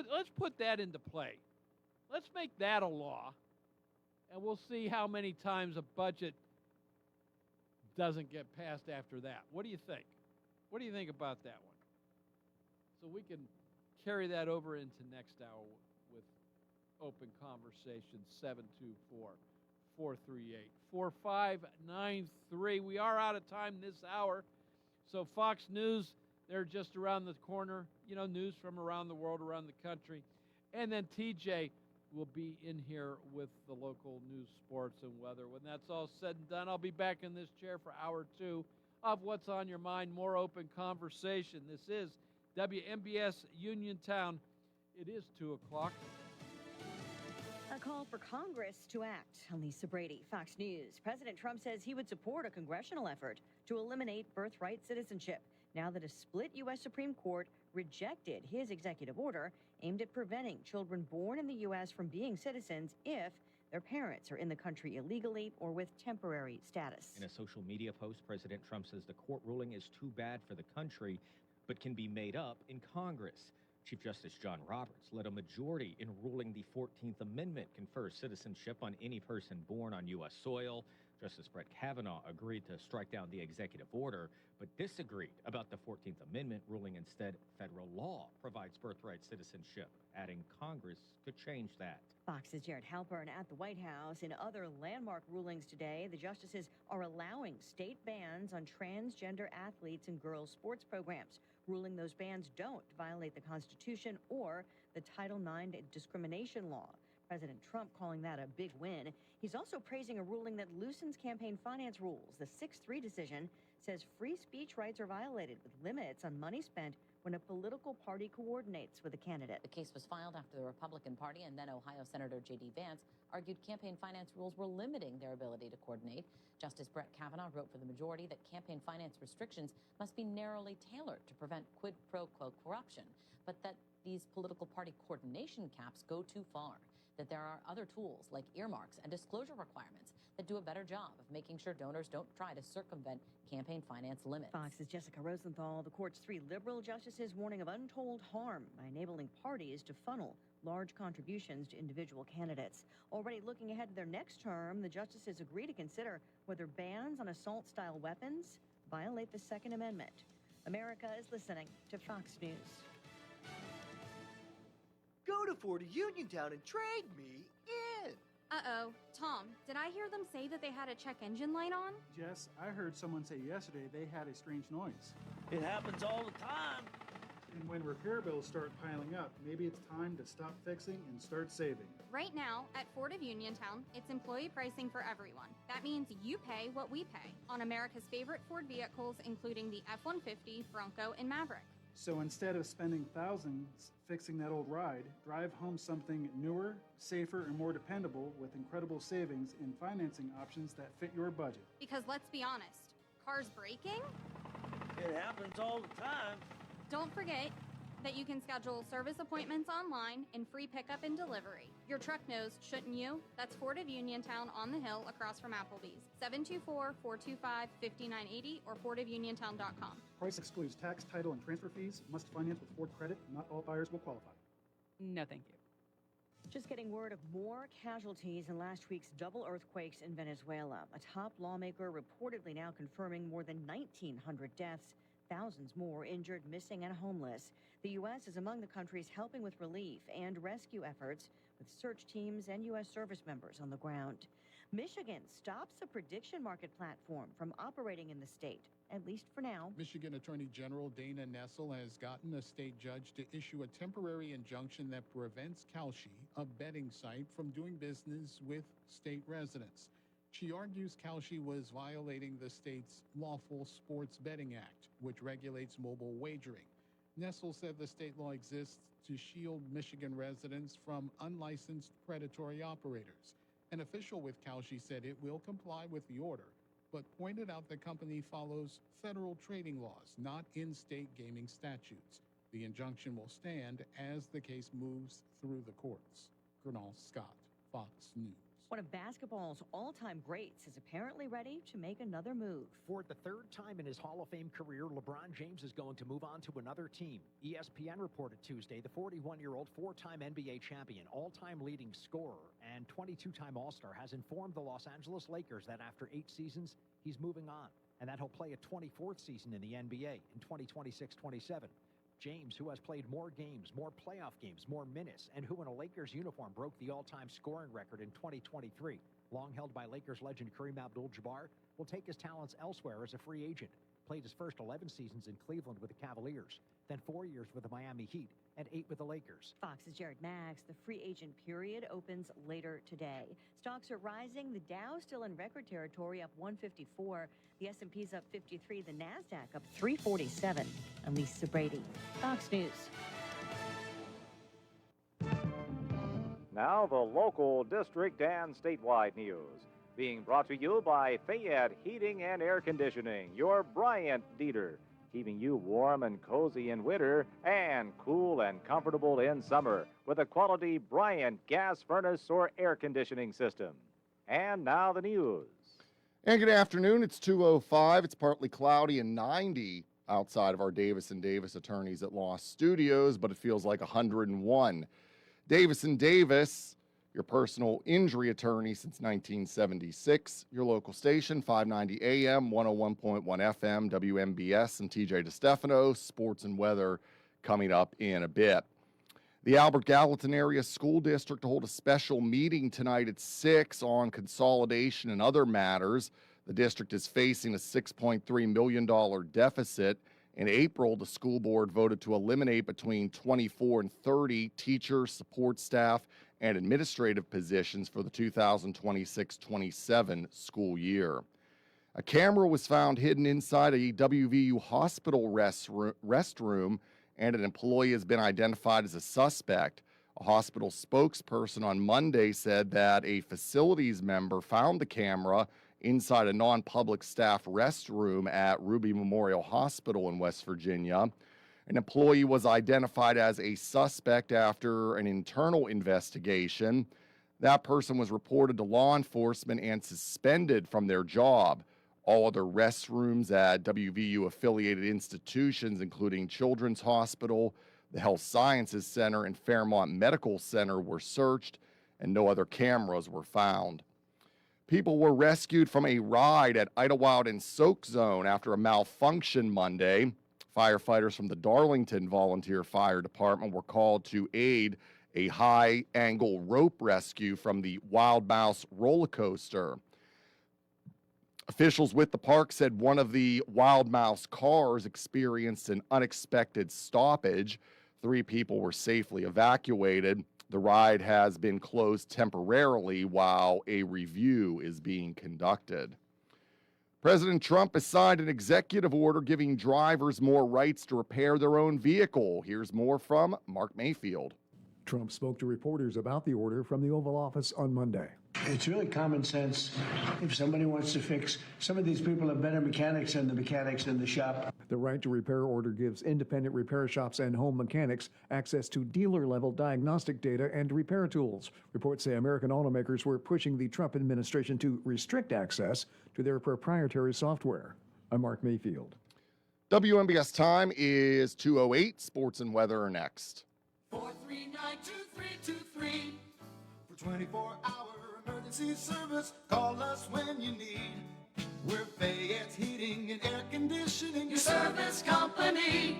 Let's put that into play. Let's make that a law, and we'll see how many times a budget doesn't get passed after that. What do you think? What do you think about that one? So we can carry that over into next hour with open conversation 724-438-4593. We are out of time this hour. So Fox News, they're just around the corner. You know, news from around the world, around the country. And then TJ will be in here with the local news, sports, and weather. When that's all said and done, I'll be back in this chair for hour 2 of What's on Your Mind, more open conversation. This is WMBS Uniontown. It is 2 o'clock.
A call for Congress to act. Lisa Brady, Fox News. President Trump says he would support a congressional effort to eliminate birthright citizenship now that a split U.S. Supreme Court rejected his executive order aimed at preventing children born in the U.S. from being citizens if their parents are in the country illegally or with temporary status.
In a social media post, President Trump says the court ruling is too bad for the country, but can be made up in Congress. Chief Justice John Roberts led a majority in ruling the 14th Amendment confers citizenship on any person born on U.S. soil. Justice Brett Kavanaugh agreed to strike down the executive order, but disagreed about the 14th Amendment, ruling instead federal law provides birthright citizenship, adding Congress could change that.
Fox's Jared Halpern at the White House. In other landmark rulings today, the justices are allowing state bans on transgender athletes and girls' sports programs, ruling those bans don't violate the Constitution or the Title IX discrimination law. President Trump calling that a big win. He's also praising a ruling that loosens campaign finance rules. The 6-3 decision says free speech rights are violated with limits on money spent when a political party coordinates with a candidate.
The case was filed after the Republican Party and then Ohio Senator J.D. Vance argued campaign finance rules were limiting their ability to coordinate. Justice Brett Kavanaugh wrote for the majority that campaign finance restrictions must be narrowly tailored to prevent quid pro quo corruption, but that these political party coordination caps go too far, that there are other tools like earmarks and disclosure requirements that do a better job of making sure donors don't try to circumvent campaign finance limits.
Fox's Jessica Rosenthal, the court's 3 liberal justices warning of untold harm by enabling parties to funnel large contributions to individual candidates. Already looking ahead to their next term, the justices agree to consider whether bans on assault-style weapons violate the Second Amendment. America is listening to Fox News.
Go to Ford Uniontown and trade me in.
Uh-oh. Tom, did I hear them say that they had a check engine light on?
Jess, I heard someone say yesterday they had a strange noise.
It happens all the time.
And when repair bills start piling up, maybe it's time to stop fixing and start saving.
Right now, at Ford of Uniontown, it's employee pricing for everyone. That means you pay what we pay on America's favorite Ford vehicles, including the F-150, Bronco, and Maverick.
So instead of spending thousands fixing that old ride, drive home something newer, safer, and more dependable with incredible savings and financing options that fit your budget.
Because let's be honest, cars breaking?
It happens all the time.
Don't forget that you can schedule service appointments online and free pickup and delivery. Your truck knows, shouldn't you? That's Ford of Uniontown on the hill across from Applebee's. 724-425-5980 or fordofuniontown.com.
Price excludes tax, title, and transfer fees. Must finance with Ford credit. Not all buyers will qualify.
No, thank you. Just getting word of more casualties in last week's double earthquakes in Venezuela. A top lawmaker reportedly now confirming more than 1,900 deaths. Thousands more injured, missing, and homeless. The U.S. is among the countries helping with relief and rescue efforts with search teams and U.S. service members on the ground. Michigan stops a prediction market platform from operating in the state, at least for now.
Michigan Attorney General Dana Nessel has gotten a state judge to issue a temporary injunction that prevents Kalshi, a betting site, from doing business with state residents. She argues Kalshi was violating the state's Lawful Sports Betting Act, which regulates mobile wagering. Nessel said the state law exists to shield Michigan residents from unlicensed predatory operators. An official with Kalshi said it will comply with the order, but pointed out the company follows federal trading laws, not in-state gaming statutes. The injunction will stand as the case moves through the courts. Gernal Scott, Fox News.
One of basketball's all-time greats is apparently ready to make another move.
For the third time in his Hall of Fame career, LeBron James is going to move on to another team. ESPN reported Tuesday the 41-year-old four-time NBA champion, all-time leading scorer, and 22-time All-Star has informed the Los Angeles Lakers that after 8 seasons, he's moving on, and that he'll play a 24th season in the NBA in 2026-27. James, who has played more games, more playoff games, more minutes, and who in a Lakers uniform broke the all-time scoring record in 2023, long held by Lakers legend Kareem Abdul-Jabbar, will take his talents elsewhere as a free agent. Played his first 11 seasons in Cleveland with the Cavaliers, then 4 years with the Miami Heat, and 8 with the Lakers.
Fox's Jared Max. The free agent period opens later today. Stocks are rising. The Dow still in record territory, up 154. The S&P's up 53. The NASDAQ up 347. I'm Lisa Brady, Fox News.
Now the local, district, and statewide news. Being brought to you by Fayette Heating and Air Conditioning, your Bryant Dieter. Keeping you warm and cozy in winter and cool and comfortable in summer with a quality Bryant gas furnace or air conditioning system. And now the news.
And good afternoon. It's 2:05. It's partly cloudy and 90 outside of our Davis & Davis Attorneys at Law Studios, but it feels like 101. Davis & Davis, your personal injury attorney since 1976. Your local station, 590 AM, 101.1 FM, WMBS. I'm TJ DeStefano. Sports and weather coming up in a bit. The Albert Gallatin Area School District to hold a special meeting tonight at 6 on consolidation and other matters. The district is facing a $6.3 million deficit. In April, the school board voted to eliminate between 24 and 30 teachers, support staff, and administrative positions for the 2026-27 school year. A camera was found hidden inside a WVU hospital restroom, and an employee has been identified as a suspect. A hospital spokesperson on Monday said that a facilities member found the camera inside a non-public staff restroom at Ruby Memorial Hospital in West Virginia. An employee was identified as a suspect after an internal investigation. That person was reported to law enforcement and suspended from their job. All other restrooms at WVU-affiliated institutions, including Children's Hospital, the Health Sciences Center, and Fairmont Medical Center, were searched, and no other cameras were found. People were rescued from a ride at Idlewild and Soak Zone after a malfunction Monday. Firefighters from the Darlington Volunteer Fire Department were called to aid a high-angle rope rescue from the Wild Mouse roller coaster. Officials with the park said one of the Wild Mouse cars experienced an unexpected stoppage. 3 people were safely evacuated. The ride has been closed temporarily while a review is being conducted. President Trump has signed an executive order giving drivers more rights to repair their own vehicle. Here's more from Mark Mayfield.
Trump spoke to reporters about the order from the Oval Office on Monday.
It's really common sense. If somebody wants to fix, some of these people are better mechanics than the mechanics in the shop.
The right to repair order gives independent repair shops and home mechanics access to dealer-level diagnostic data and repair tools. Reports say American automakers were pushing the Trump administration to restrict access to their proprietary software. I'm Mark Mayfield.
WMBS time is 2:08. Sports and weather are next.
439-2323 for 24-hour emergency service. Call us when you need. We're Fayette Heating and Air Conditioning, your service company.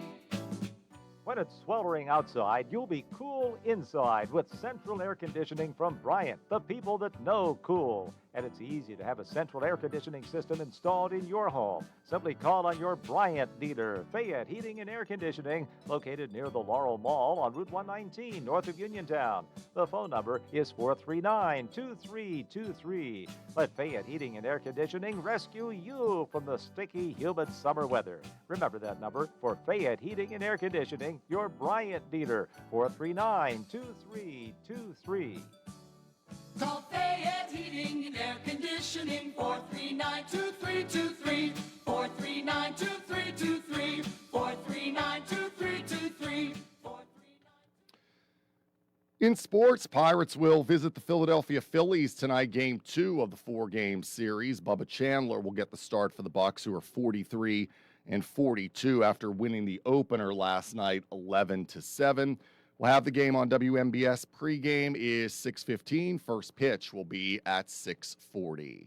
When it's sweltering outside, you'll be cool inside with central air conditioning from Bryant, the people that know cool. And it's easy to have a central air conditioning system installed in your home. Simply call on your Bryant dealer, Fayette Heating and Air Conditioning, located near the Laurel Mall on Route 119, north of Uniontown. The phone number is 439-2323. Let Fayette Heating and Air Conditioning rescue you from the sticky, humid summer weather. Remember that number for Fayette Heating and Air Conditioning, your Bryant dealer, 439-2323.
Call Fayette Heating and Air Conditioning, 439-2323, 439-2323, 439-2323.
In sports, Pirates will visit the Philadelphia Phillies tonight, game 2 of the 4-game series. Bubba Chandler will get the start for the Bucks, who are 43 and 42 after winning the opener last night 11-7. We'll have the game on WMBS. Pregame is 6:15. First pitch will be at 6:40.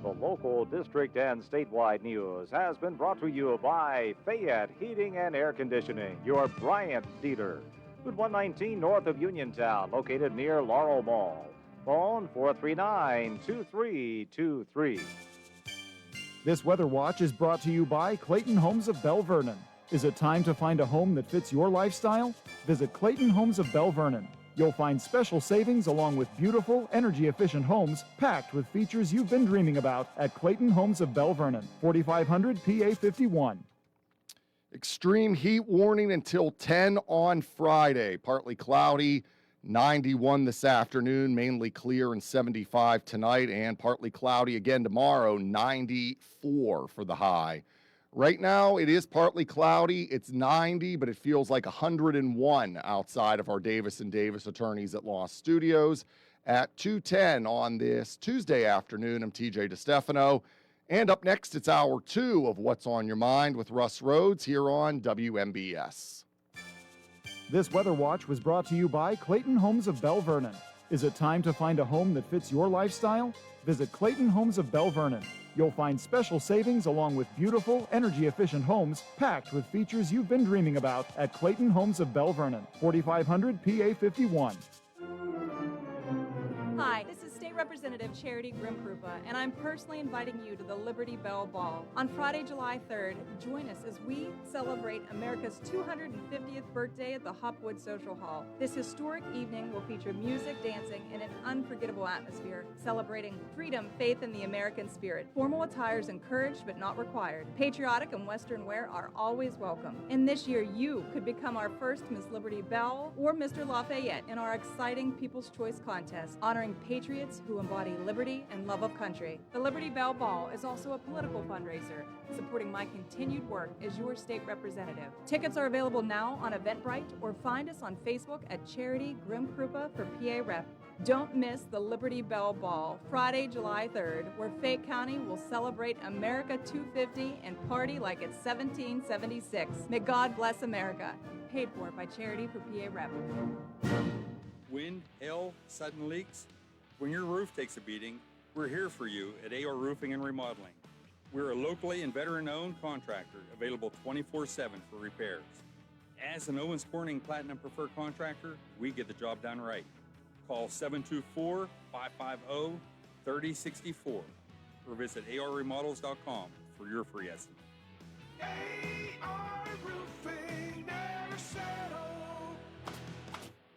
The local, district, and statewide news has been brought to you by Fayette Heating and Air Conditioning, your Bryant dealer. Route 119 north of Uniontown, located near Laurel Mall. Phone 439-2323.
This Weather Watch is brought to you by Clayton Homes of Bell Vernon. Is it time to find a home that fits your lifestyle? Visit Clayton Homes of Bell Vernon. You'll find special savings along with beautiful, energy-efficient homes packed with features you've been dreaming about at Clayton Homes of Bell Vernon, 4500 PA 51.
Extreme heat warning until 10 on Friday. Partly cloudy, 91 this afternoon, mainly clear and 75 tonight, and partly cloudy again tomorrow, 94 for the high. Right now, it is partly cloudy. It's 90, but it feels like 101 outside of our Davis & Davis Attorneys at Law Studios at 2:10 on this Tuesday afternoon. I'm TJ DeStefano. And up next, it's hour 2 of What's on Your Mind with Russ Rhodes here on WMBS.
This Weather Watch was brought to you by Clayton Homes of Bell Vernon. Is it time to find a home that fits your lifestyle? Visit Clayton Homes of Bell Vernon. You'll find special savings along with beautiful, energy-efficient homes packed with features you've been dreaming about at Clayton Homes of Bell Vernon, 4500 PA 51.
Hi, this is State Representative Charity Grim-Krupa, and I'm personally inviting you to the Liberty Bell Ball. On Friday, July 3rd, join us as we celebrate America's 250th birthday at the Hopwood Social Hall. This historic evening will feature music, dancing, and an unforgettable atmosphere, celebrating freedom, faith, and the American spirit. Formal attire is encouraged but not required. Patriotic and Western wear are always welcome. And this year, you could become our first Miss Liberty Bell or Mr. Lafayette in our exciting People's Choice Contest, honoring patriots who embody liberty and love of country. The Liberty Bell Ball is also a political fundraiser, supporting my continued work as your state representative. Tickets are available now on Eventbrite or find us on Facebook at Charity Grim-Krupa for PA Rep. Don't miss the Liberty Bell Ball, Friday, July 3rd, where Fayette County will celebrate America 250 and party like it's 1776. May God bless America. Paid for by Charity for PA Rep.
Wind, hail, sudden leaks. When your roof takes a beating, we're here for you at AR Roofing and Remodeling. We're a locally and veteran-owned contractor available 24/7 for repairs. As an Owens Corning Platinum Preferred Contractor, we get the job done right. Call 724-550-3064 or visit arremodels.com for your free estimate.
AR Roofing, never settle.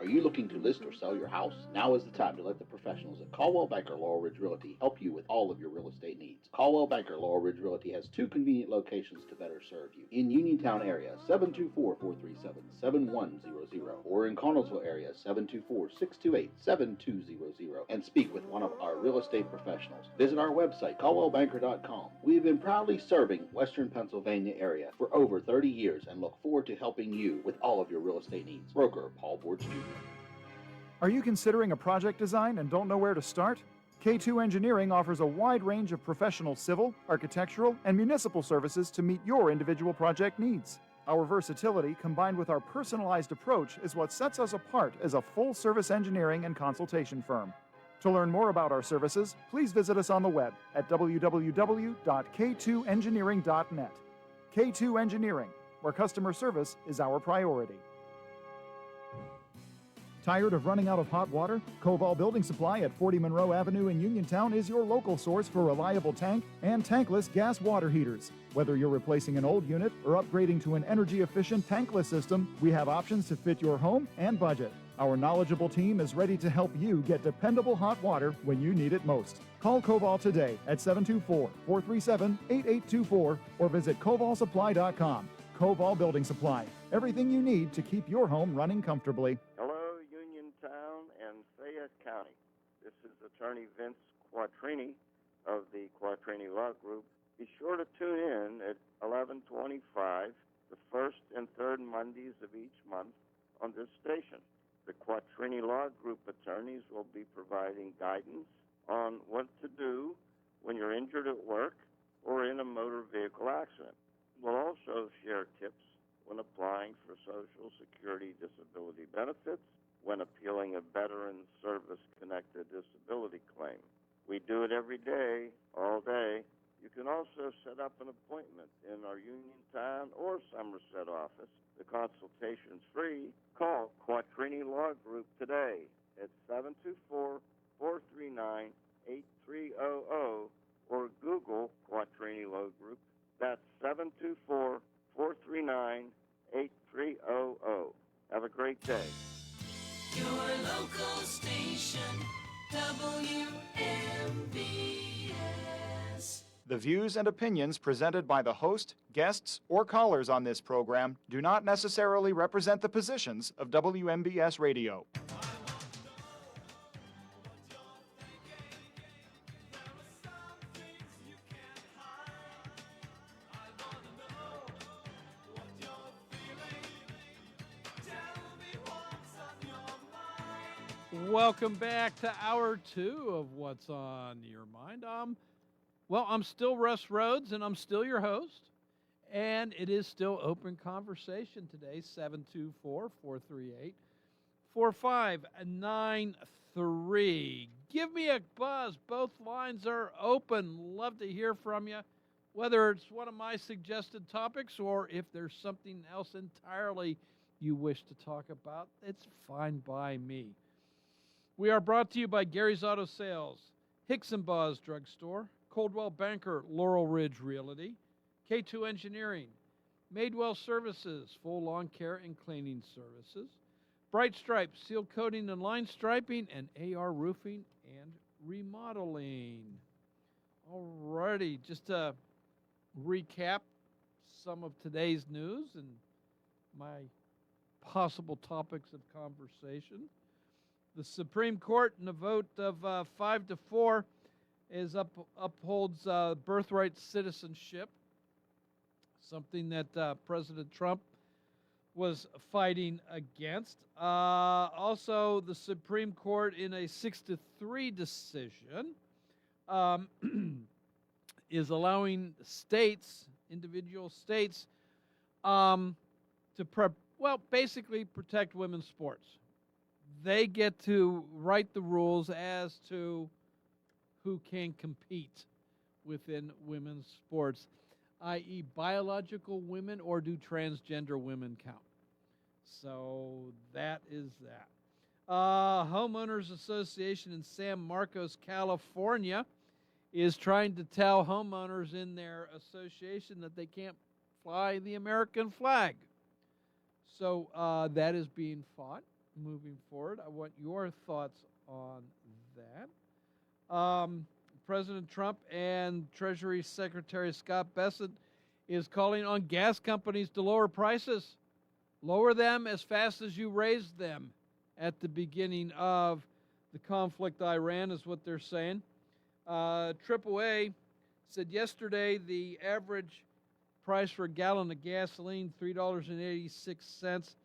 Are you looking to list or sell your house? Now is the time to let the professionals at Caldwell Banker Laurel Ridge Realty help you with all of your real estate needs. Caldwell Banker Laurel Ridge Realty has 2 convenient locations to better serve you. In Uniontown area, 724-437-7100, or in Connellsville area, 724-628-7200, and speak with one of our real estate professionals. Visit our website, caldwellbanker.com. We have been proudly serving Western Pennsylvania area for over 30 years and look forward to helping you with all of your real estate needs. Broker Paul Borge Jr.
Are you considering a project design and don't know where to start? K2 Engineering offers a wide range of professional civil, architectural, and municipal services to meet your individual project needs. Our versatility, combined with our personalized approach, is what sets us apart as a full-service engineering and consultation firm. To learn more about our services, please visit us on the web at www.k2engineering.net. K2 Engineering, where customer service is our priority. Tired of running out of hot water? Koval Building Supply at 40 Monroe Avenue in Uniontown is your local source for reliable tank and tankless gas water heaters. Whether you're replacing an old unit or upgrading to an energy-efficient tankless system, we have options to fit your home and budget. Our knowledgeable team is ready to help you get dependable hot water when you need it most. Call Koval today at 724-437-8824 or visit kovalsupply.com. Koval Building Supply. Everything you need to keep your home running comfortably.
Town and Fayette County. This is Attorney Vince Quattrini of the Quattrini Law Group. Be sure to tune in at 11:25, the first and third Mondays of each month on this station. The Quattrini Law Group attorneys will be providing guidance on what to do when you're injured at work or in a motor vehicle accident. We'll also share tips when applying for Social Security disability benefits, when appealing a veteran service-connected disability claim. We do it every day, all day. You can also set up an appointment in our Uniontown or Somerset office. The consultation's free. Call Quattrini Law Group today at 724-439-8300 or Google Quattrini Law Group. That's 724-439-8300. Have a great day.
Your local station, WMBS.
The views and opinions presented by the host, guests, or callers on this program do not necessarily represent the positions of WMBS Radio.
Welcome back to Hour 2 of What's on Your Mind. Well, I'm still Russ Rhodes, and I'm still your host. And it is still open conversation today, 724-438-4593. Give me a buzz. Both lines are open. Love to hear from you, whether it's one of my suggested topics or if there's something else entirely you wish to talk about. It's fine by me. We are brought to you by Gary's Auto Sales, Hicks & Baugh's Drugstore, Coldwell Banker, Laurel Ridge Realty, K2 Engineering, Madewell Services, full lawn care and cleaning services, Bright Stripe, seal coating and line striping, and AR Roofing and Remodeling. Alrighty, just to recap some of today's news and my possible topics of conversation. The Supreme Court, in a vote of 5-4, upholds birthright citizenship, something that President Trump was fighting against. Also, the Supreme Court, in a 6-3 decision, is allowing states, individual states, to basically protect women's sports. They get to write the rules as to who can compete within women's sports, i.e. biological women, or do transgender women count? So that is that. Homeowners Association in San Marcos, California, is trying to tell homeowners in their association that they can't fly the American flag. So that is being fought. Moving forward, I want your thoughts on that. President Trump and Treasury Secretary Scott Bessent is calling on gas companies to lower prices. Lower them as fast as you raised them at the beginning of the conflict. Iran is what they're saying. AAA said yesterday the average price for a gallon of gasoline, $3.86,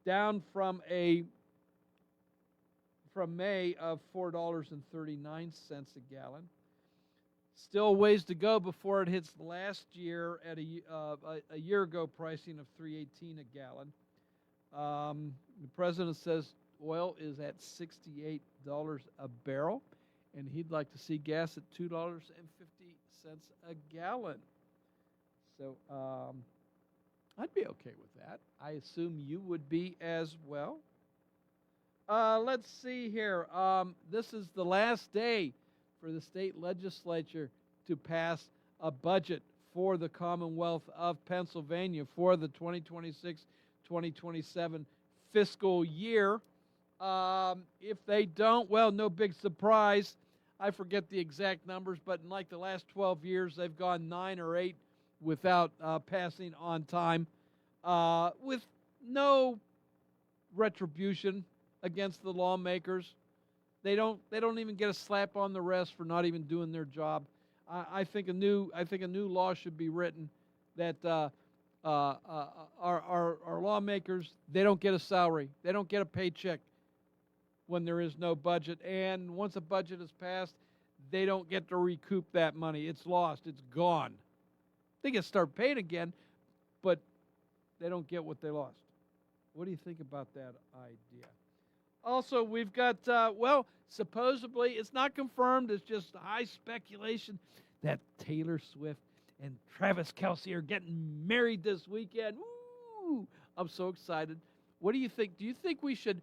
down from May of $4.39 a gallon. Still ways to go before it hits last year at a year ago pricing of $3.18 a gallon. The president says oil is at $68 a barrel, and he'd like to see gas at $2.50 a gallon. So I'd be okay with that. I assume you would be as well. Let's see here. This is the last day for the state legislature to pass a budget for the Commonwealth of Pennsylvania for the 2026-2027 fiscal year. If they don't, well, no big surprise. I forget the exact numbers, but in like the last 12 years, they've gone 9 or 8 without passing on time, with no retribution against the lawmakers. They don't even get a slap on the wrist for not even doing their job. I think a new law should be written that our lawmakers, they don't get a salary, they don't get a paycheck, when there is no budget. And once a budget is passed, they don't get to recoup that money. It's lost. It's gone. They can start paying again, but they don't get what they lost. What do you think about that idea? Also, we've got, supposedly, it's not confirmed, it's just high speculation that Taylor Swift and Travis Kelce are getting married this weekend. Woo! I'm so excited. What do you think? Do you think we should,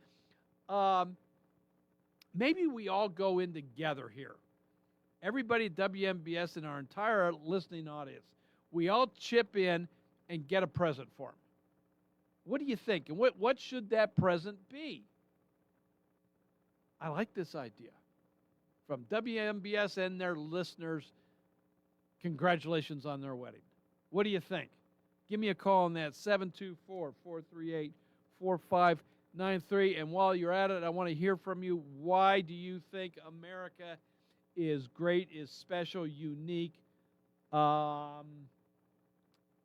maybe we all go in together here? Everybody at WMBS and our entire listening audience, we all chip in and get a present for them. What do you think? And what should that present be? I like this idea. From WMBS and their listeners, congratulations on their wedding. What do you think? Give me a call on that, 724-438-4593. And while you're at it, I want to hear from you. Why do you think America is great, is special, unique? I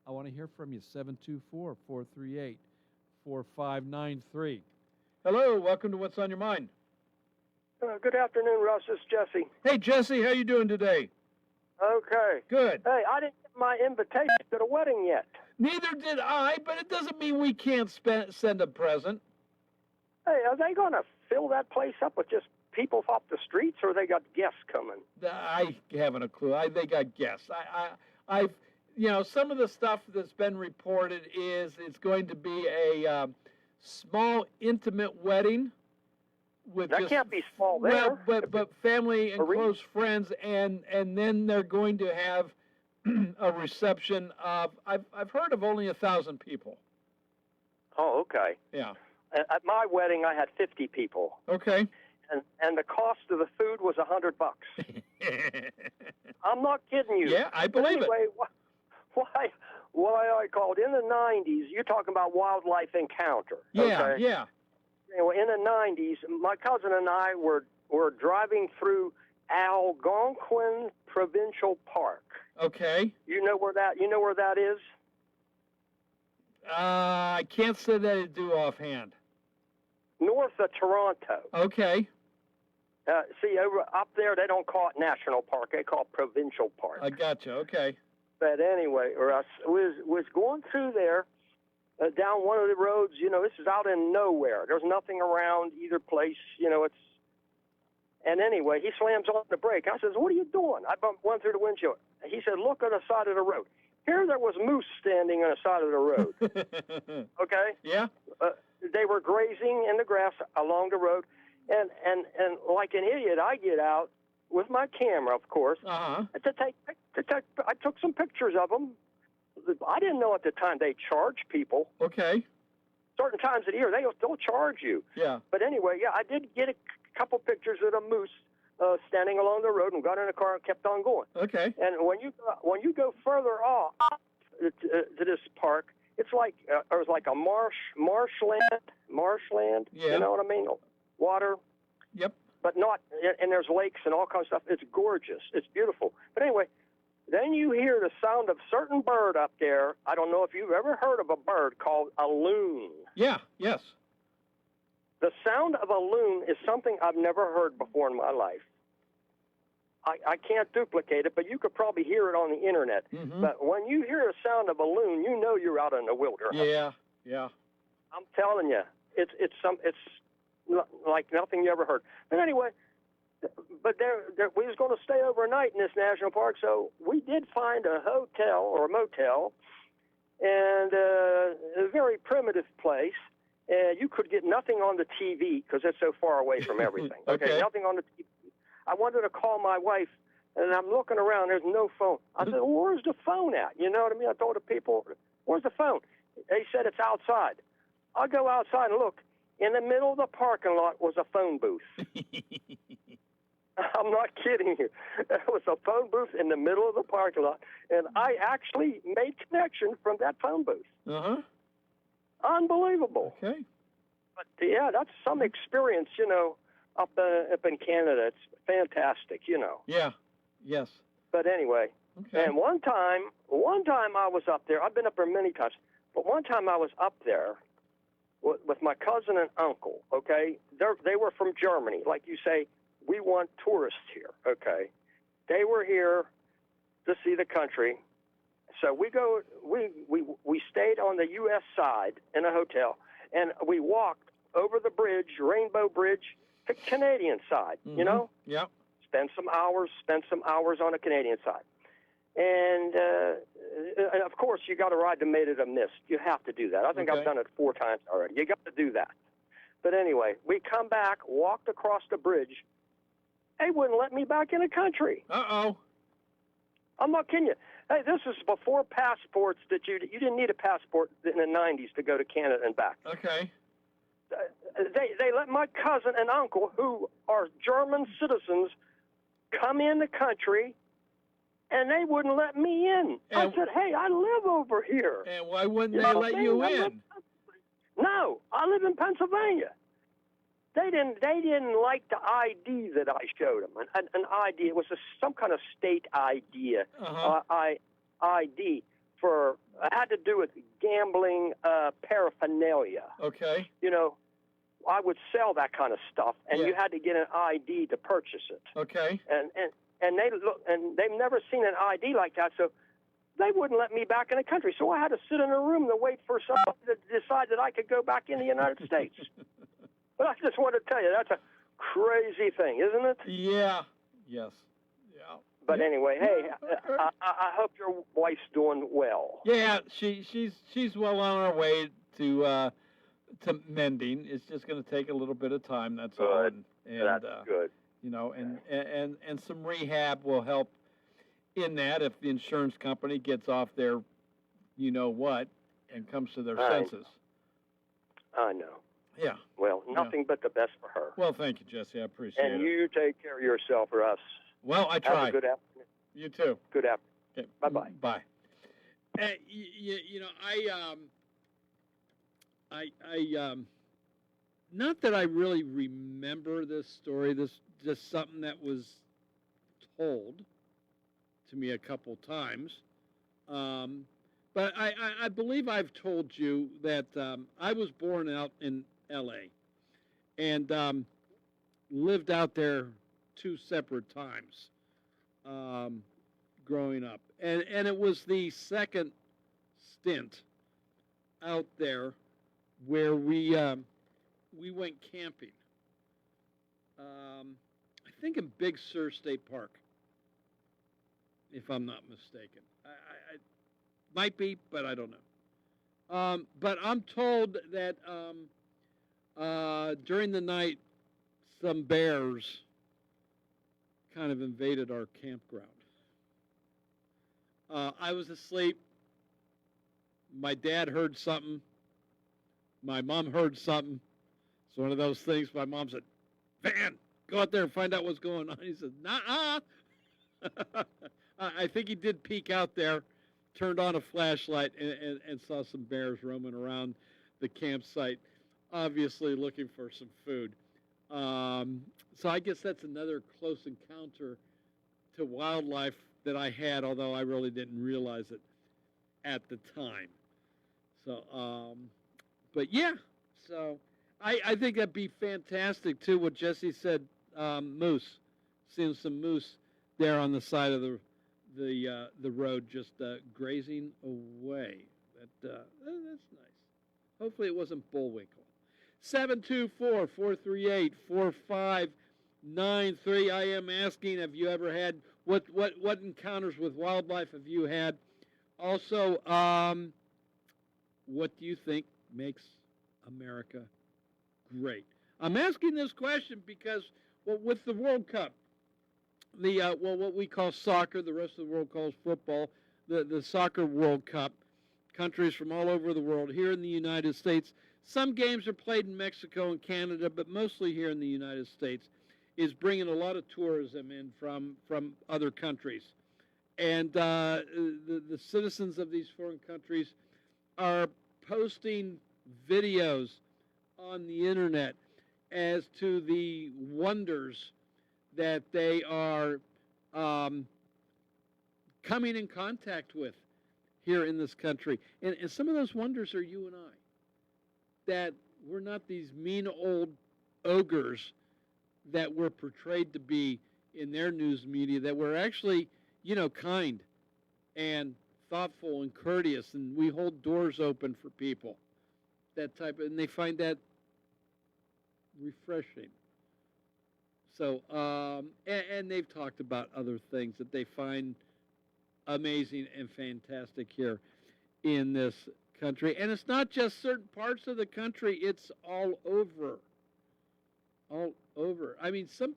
want to hear from you, 724-438-4593.
Hello, welcome to What's on Your Mind.
Good afternoon, Russ. It's Jesse.
Hey, Jesse, how you doing today?
Okay.
Good.
Hey, I didn't get my invitation to the wedding yet.
Neither did I, but it doesn't mean we can't send a present.
Hey, are they going to fill that place up with just people off the streets, or they got guests coming?
I haven't a clue. They got guests. I've, some of the stuff that's been reported is it's going to be a small, intimate wedding.
That can't be small there.
Well, but family and close friends, and then they're going to have a reception of, I've heard of only 1,000 people.
Oh, okay.
Yeah.
At my wedding, I had 50 people.
Okay.
And the cost of the food was $100. I'm not kidding you.
Yeah, I believe
it. Why I called in the 90s, you're talking about wildlife encounter.
Yeah,
okay?
yeah.
Anyway, in the 90s, my cousin and I were driving through Algonquin Provincial Park.
Okay.
You know where that is?
I can't say that I do offhand.
North of Toronto.
Okay.
See, up there, they don't call it National Park. They call it Provincial Park.
I gotcha. Okay.
But anyway, Russ was going through there, down one of the roads. This is out in nowhere. There's nothing around either place. And anyway, he slams on the brake. I says, "What are you doing?" I went through the windshield. He said, "Look on the side of the road." Here there was moose standing on the side of the road. Okay?
Yeah.
They were grazing in the grass along the road. And like an idiot, I get out with my camera, of course,
uh-huh.
I took some pictures of them. I didn't know at the time they charge people.
Okay.
Certain times of the year, they'll charge you.
Yeah.
But anyway, yeah, I did get a couple pictures of the moose standing along the road, and got in the car and kept on going.
Okay.
And when you go further off to this park, it's like it was like a marshland.
Yeah.
You know what I mean? Water.
Yep.
But not, and there's lakes and all kinds of stuff. It's gorgeous. It's beautiful. But anyway, then you hear the sound of certain bird up there. I don't know if you've ever heard of a bird called a loon.
Yeah. Yes.
The sound of a loon is something I've never heard before in my life. I can't duplicate it, but you could probably hear it on the internet.
Mm-hmm.
But when you hear a sound of a loon, you know you're out in the wilderness.
Yeah. Yeah.
I'm telling you, it's like nothing you ever heard. But anyway, we was going to stay overnight in this national park, so we did find a hotel or a motel, and a very primitive place. You could get nothing on the TV because it's so far away from everything.
Okay.
Nothing on the TV. I wanted to call my wife, and I'm looking around. There's no phone. I said, "Well, where's the phone at?" You know what I mean? I told the people, "Where's the phone?" They said it's outside. I go outside and look. In the middle of the parking lot was a phone booth. I'm not kidding you. There was a phone booth in the middle of the parking lot, and I actually made connection from that phone booth.
Uh-huh.
Unbelievable.
Okay.
But, yeah, that's some experience, up in Canada. It's fantastic,
Yeah. Yes.
But anyway,
Okay.
and one time I was up there. I've been up there many times, but one time I was up there, with my cousin and uncle. Okay, they were from Germany. Like you say, we want tourists here. Okay, they were here to see the country. So we stayed on the U.S. side in a hotel, and we walked over the bridge, Rainbow Bridge, to Canadian side. You know,
Yep.
spend some hours on the Canadian side, and of course you got to ride the Maid of the Mist. You have to do that. I think I've done it 4 times already. You got to do that. But anyway, we come back, walked across the bridge. They wouldn't let me back in the country.
Uh-oh. I'm
not kidding you. Hey, this is before passports that you didn't need a passport in the 90s to go to Canada and back.
Okay.
They let my cousin and uncle, who are German citizens, come in the country, and they wouldn't let me in. I said, hey, I live over here.
And why wouldn't they let you in?
No, I live in Pennsylvania. They didn't like the ID that I showed them. An ID. It was some kind of state ID. ID for had to do with gambling paraphernalia.
Okay.
You know, I would sell that kind of stuff, and you had to get an ID to purchase it.
Okay.
And they've never seen an ID like that, so they wouldn't let me back in the country. So I had to sit in a room to wait for somebody to decide that I could go back in the United States. But I just want to tell you, that's a crazy thing, isn't it?
Yeah. Yes. Yeah.
But anyway, hey, I hope your wife's doing well.
Yeah, she's well on her way to mending. It's just going to take a little bit of time. That's all. And
That's good.
You know, and some rehab will help in that if the insurance company gets off their, you know what, and comes to their senses.
I know.
Yeah.
Well, nothing but the best for her.
Well, thank you, Jesse. I appreciate it.
And you take care of yourself, Russ.
Well, I try.
Have a good afternoon.
You too.
Good afternoon.
Okay.
Bye-bye.
Bye.
You know, I not that I really remember this story. This just something that was told to me a couple times. But I believe I've told you that I was born out in L.A. and lived out there 2 separate times growing up. And it was the second stint out there where we went camping. I think in Big Sur State Park, if I'm not mistaken. I might be, but I don't know. But I'm told that during the night, some bears kind of invaded our campground. I was asleep. My dad heard something. My mom heard something. It's one of those things. My mom said, Van, go out there and find out what's going on. He said, nah. I think he did peek out there, turned on a flashlight, and saw some bears roaming around the campsite, obviously looking for some food. So I guess that's another close encounter to wildlife that I had, although I really didn't realize it at the time. So, but yeah, so I think that'd be fantastic too. What Jesse said, moose, seeing some moose there on the side of the road, just grazing away. That's nice. Hopefully it wasn't bullwinkle. 724-438-4593. I am asking, have you ever had what encounters with wildlife have you had? Also, what do you think makes America great? I'm asking this question because, well, with the World Cup, what we call soccer, the rest of the world calls football, the Soccer World Cup, countries from all over the world, here in the United States, some games are played in Mexico and Canada, but mostly here in the United States, is bringing a lot of tourism in from other countries. And the citizens of these foreign countries are posting videos on the internet as to the wonders that they are coming in contact with here in this country. And some of those wonders are you and I. That
we're not these mean old ogres that we're portrayed to be in their news media, that we're actually, kind and thoughtful and courteous, and we hold doors open for people. And they find that refreshing. So, and they've talked about other things that they find amazing and fantastic here in this country. And it's not just certain parts of the country, it's all over. All over. I mean, some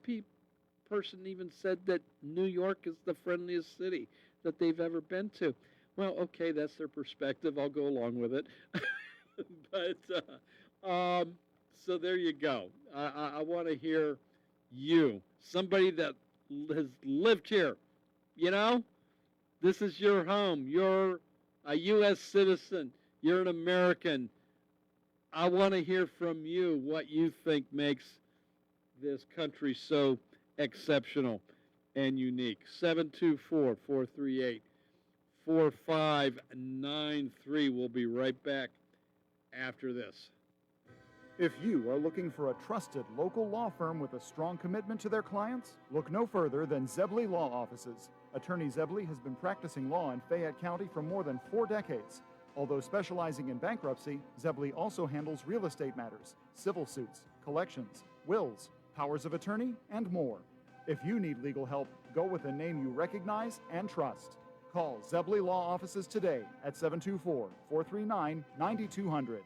person even said that New York is the friendliest city that they've ever been to. Well, okay, that's their perspective. I'll go along with it. But, so there you go. I want to hear you, somebody that has lived here, this is your home. You're a U.S. citizen. You're an American. I want to hear from you what you think makes this country so exceptional and unique. 724-438-4593. We'll be right back after this.
If you are looking for a trusted local law firm with a strong commitment to their clients, look no further than Zebley Law Offices. Attorney Zebley has been practicing law in Fayette County for more than 4 decades. Although specializing in bankruptcy, Zebley also handles real estate matters, civil suits, collections, wills, powers of attorney, and more. If you need legal help, go with a name you recognize and trust. Call Zebley Law Offices today at 724-439-9200.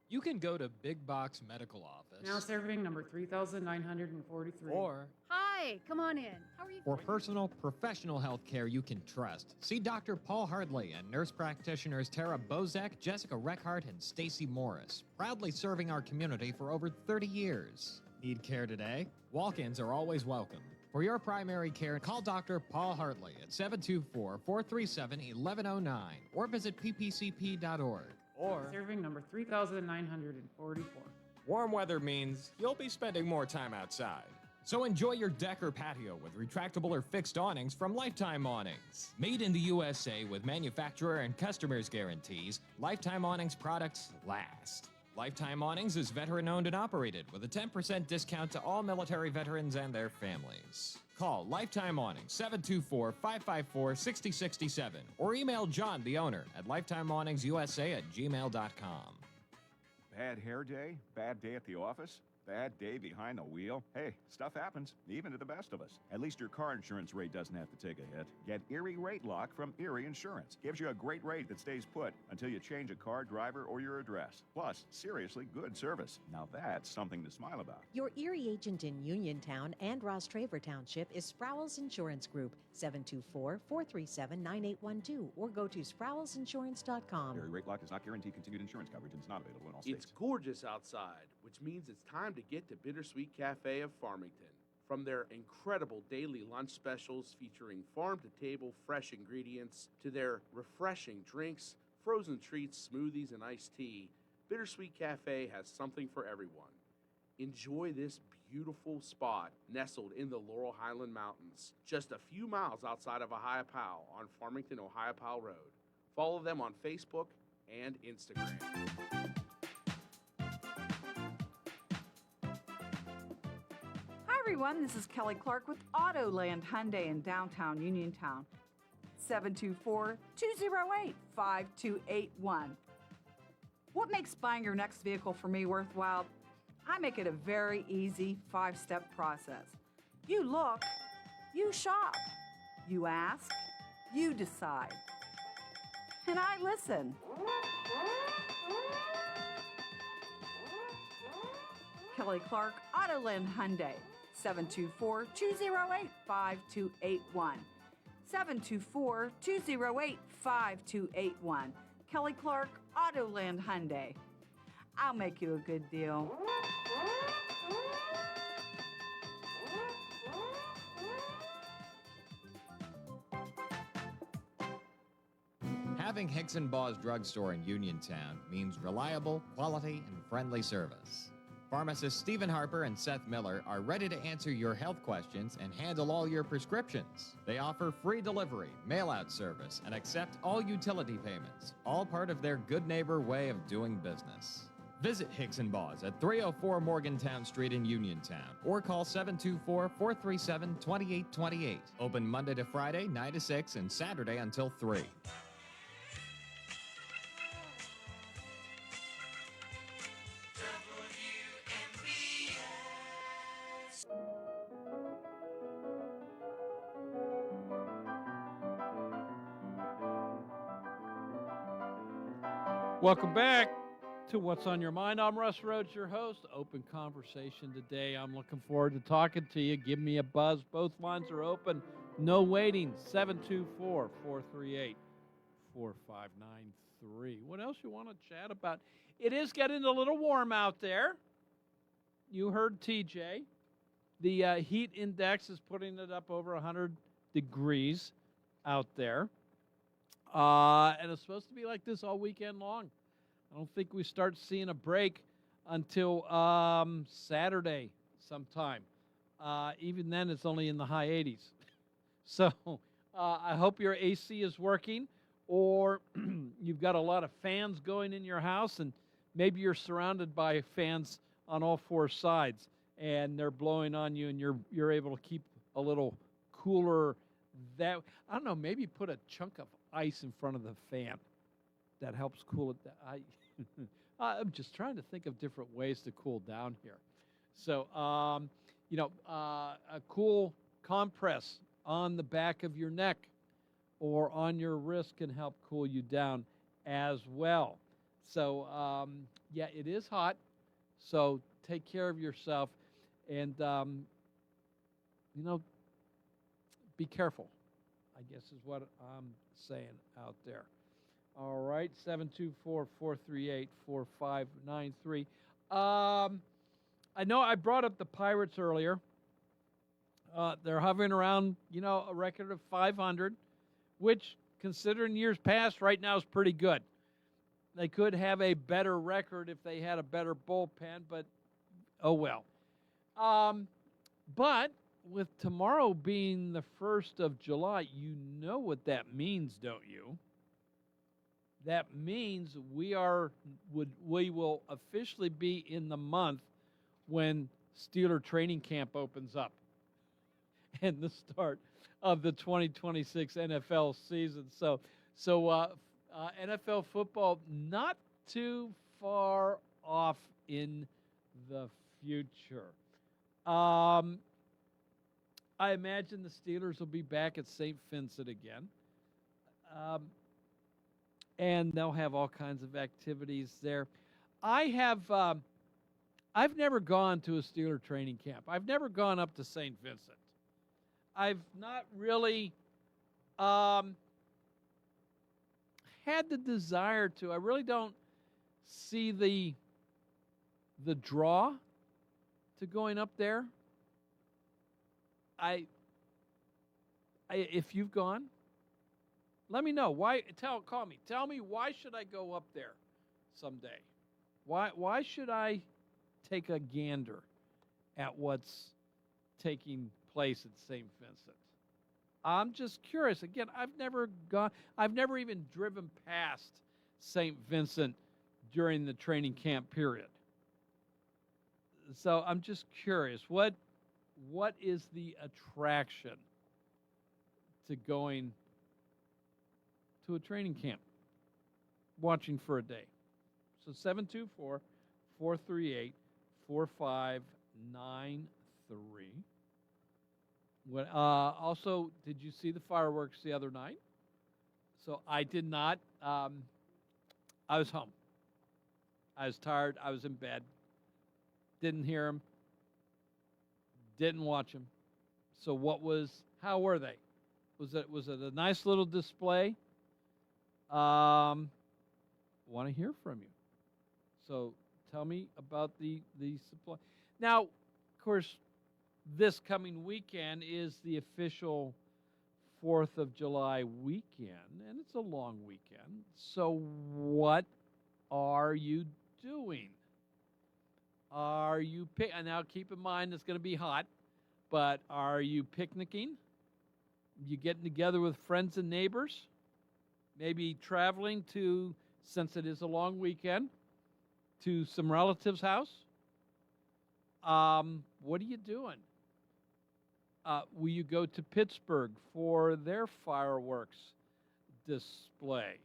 You can go to Big Box Medical Office.
Now serving number 3,943.
Or
hi, come on in. How are you?
For personal, professional health care you can trust, see Dr. Paul Hardley and nurse practitioners Tara Bozek, Jessica Reckhart, and Stacy Morris, proudly serving our community for over 30 years. Need care today? Walk-ins are always welcome. For your primary care, call Dr. Paul Hartley at 724-437-1109 or visit ppcp.org. Or
serving number 3,944.
Warm weather means you'll be spending more time outside. So enjoy your deck or patio with retractable or fixed awnings from Lifetime Awnings. Made in the USA with manufacturer and customers guarantees, Lifetime Awnings products last. Lifetime Awnings is veteran-owned and operated with a 10% discount to all military veterans and their families. Call Lifetime Awnings 724-554-6067 or email John, the owner, at lifetimeawningsusa@gmail.com.
Bad hair day? Bad day at the office? Bad day behind the wheel? Hey, stuff happens, even to the best of us. At least your car insurance rate doesn't have to take a hit. Get Erie Rate Lock from Erie Insurance. Gives you a great rate that stays put until you change a car, driver, or your address. Plus, seriously good service. Now that's something to smile about.
Your Erie agent in Uniontown and Ross Traver Township is Sproul's Insurance Group, 724-437-9812, or go to sproulsinsurance.com.
Erie Rate Lock does not guarantee continued insurance coverage and is not available in all states.
It's gorgeous outside, which means it's time to get to Bittersweet Cafe of Farmington. From their incredible daily lunch specials featuring farm-to-table fresh ingredients to their refreshing drinks, frozen treats, smoothies, and iced tea, Bittersweet Cafe has something for everyone. Enjoy this beautiful spot nestled in the Laurel Highland Mountains, just a few miles outside of Ohiopyle on Farmington, Ohiopyle Road. Follow them on Facebook and Instagram.
Hi everyone, this is Kelly Clark with Autoland Hyundai in downtown Uniontown. 724-208-5281. What makes buying your next vehicle for me worthwhile? I make it a very easy 5-step process. You look, you shop, you ask, you decide. And I listen. Kelly Clark, Autoland Hyundai, 724-208-5281. 724-208-5281. Kelly Clark, Autoland Hyundai. I'll make you a good deal.
Having Hicks & Baugh's drugstore in Uniontown means reliable, quality, and friendly service. Pharmacists Stephen Harper and Seth Miller are ready to answer your health questions and handle all your prescriptions. They offer free delivery, mail-out service, and accept all utility payments, all part of their good neighbor way of doing business. Visit Hicks & Boss at 304 Morgantown Street in Uniontown or call 724-437-2828. Open Monday to Friday, 9 to 6, and Saturday until 3.
Welcome back to What's on Your Mind. I'm Russ Rhodes, your host. Open conversation today. I'm looking forward to talking to you. Give me a buzz. Both lines are open. No waiting. 724-438-4593. What else you want to chat about? It is getting a little warm out there. You heard TJ. The heat index is putting it up over 100 degrees out there. And it's supposed to be like this all weekend long. I don't think we start seeing a break until Saturday sometime. Even then, it's only in the high 80s. So I hope your AC is working, or you've got a lot of fans going in your house, and maybe you're surrounded by fans on all four sides, and they're blowing on you, and you're able to keep a little cooler. I don't know, maybe put a chunk of ice in front of the fan. That helps cool it down. I'm just trying to think of different ways to cool down here. So, a cool compress on the back of your neck or on your wrist can help cool you down as well. So, it is hot. So take care of yourself and, be careful, I guess is what I'm saying out there. All right, 724-438-4593. I know I brought up the Pirates earlier. They're hovering around, a record of 500, which, considering years past, right now is pretty good. They could have a better record if they had a better bullpen, but oh well. But with tomorrow being the 1st of July, you know what that means, don't you? That means we will officially be in the month when Steeler training camp opens up and the start of the 2026 NFL season. So NFL football not too far off in the future. I imagine the Steelers will be back at St. Vincent again. And they'll have all kinds of activities there. I've never gone to a Steeler training camp. I've never gone up to St. Vincent. I've not really had the desire to. I really don't see the draw to going up there. If you've gone, let me know. Why? Call me. Tell me, why should I go up there someday? Why should I take a gander at what's taking place at St. Vincent? I'm just curious. Again, I've never even driven past St. Vincent during the training camp period. So I'm just curious. What is the attraction to going to a training camp, watching for a day? So 724-438-4593. Also, did you see the fireworks the other night? So I did not. I was home. I was tired. I was in bed. Didn't hear them. Didn't watch them. So how were they? Was it a nice little display? Want to hear from you. So tell me about the supply. Now, of course, this coming weekend is the official 4th of July weekend, and it's a long weekend. So what are you doing? And now keep in mind it's going to be hot, but are you picnicking? You getting together with friends and neighbors? Maybe traveling since it is a long weekend, to some relatives' house? What are you doing? Will you go to Pittsburgh for their fireworks display?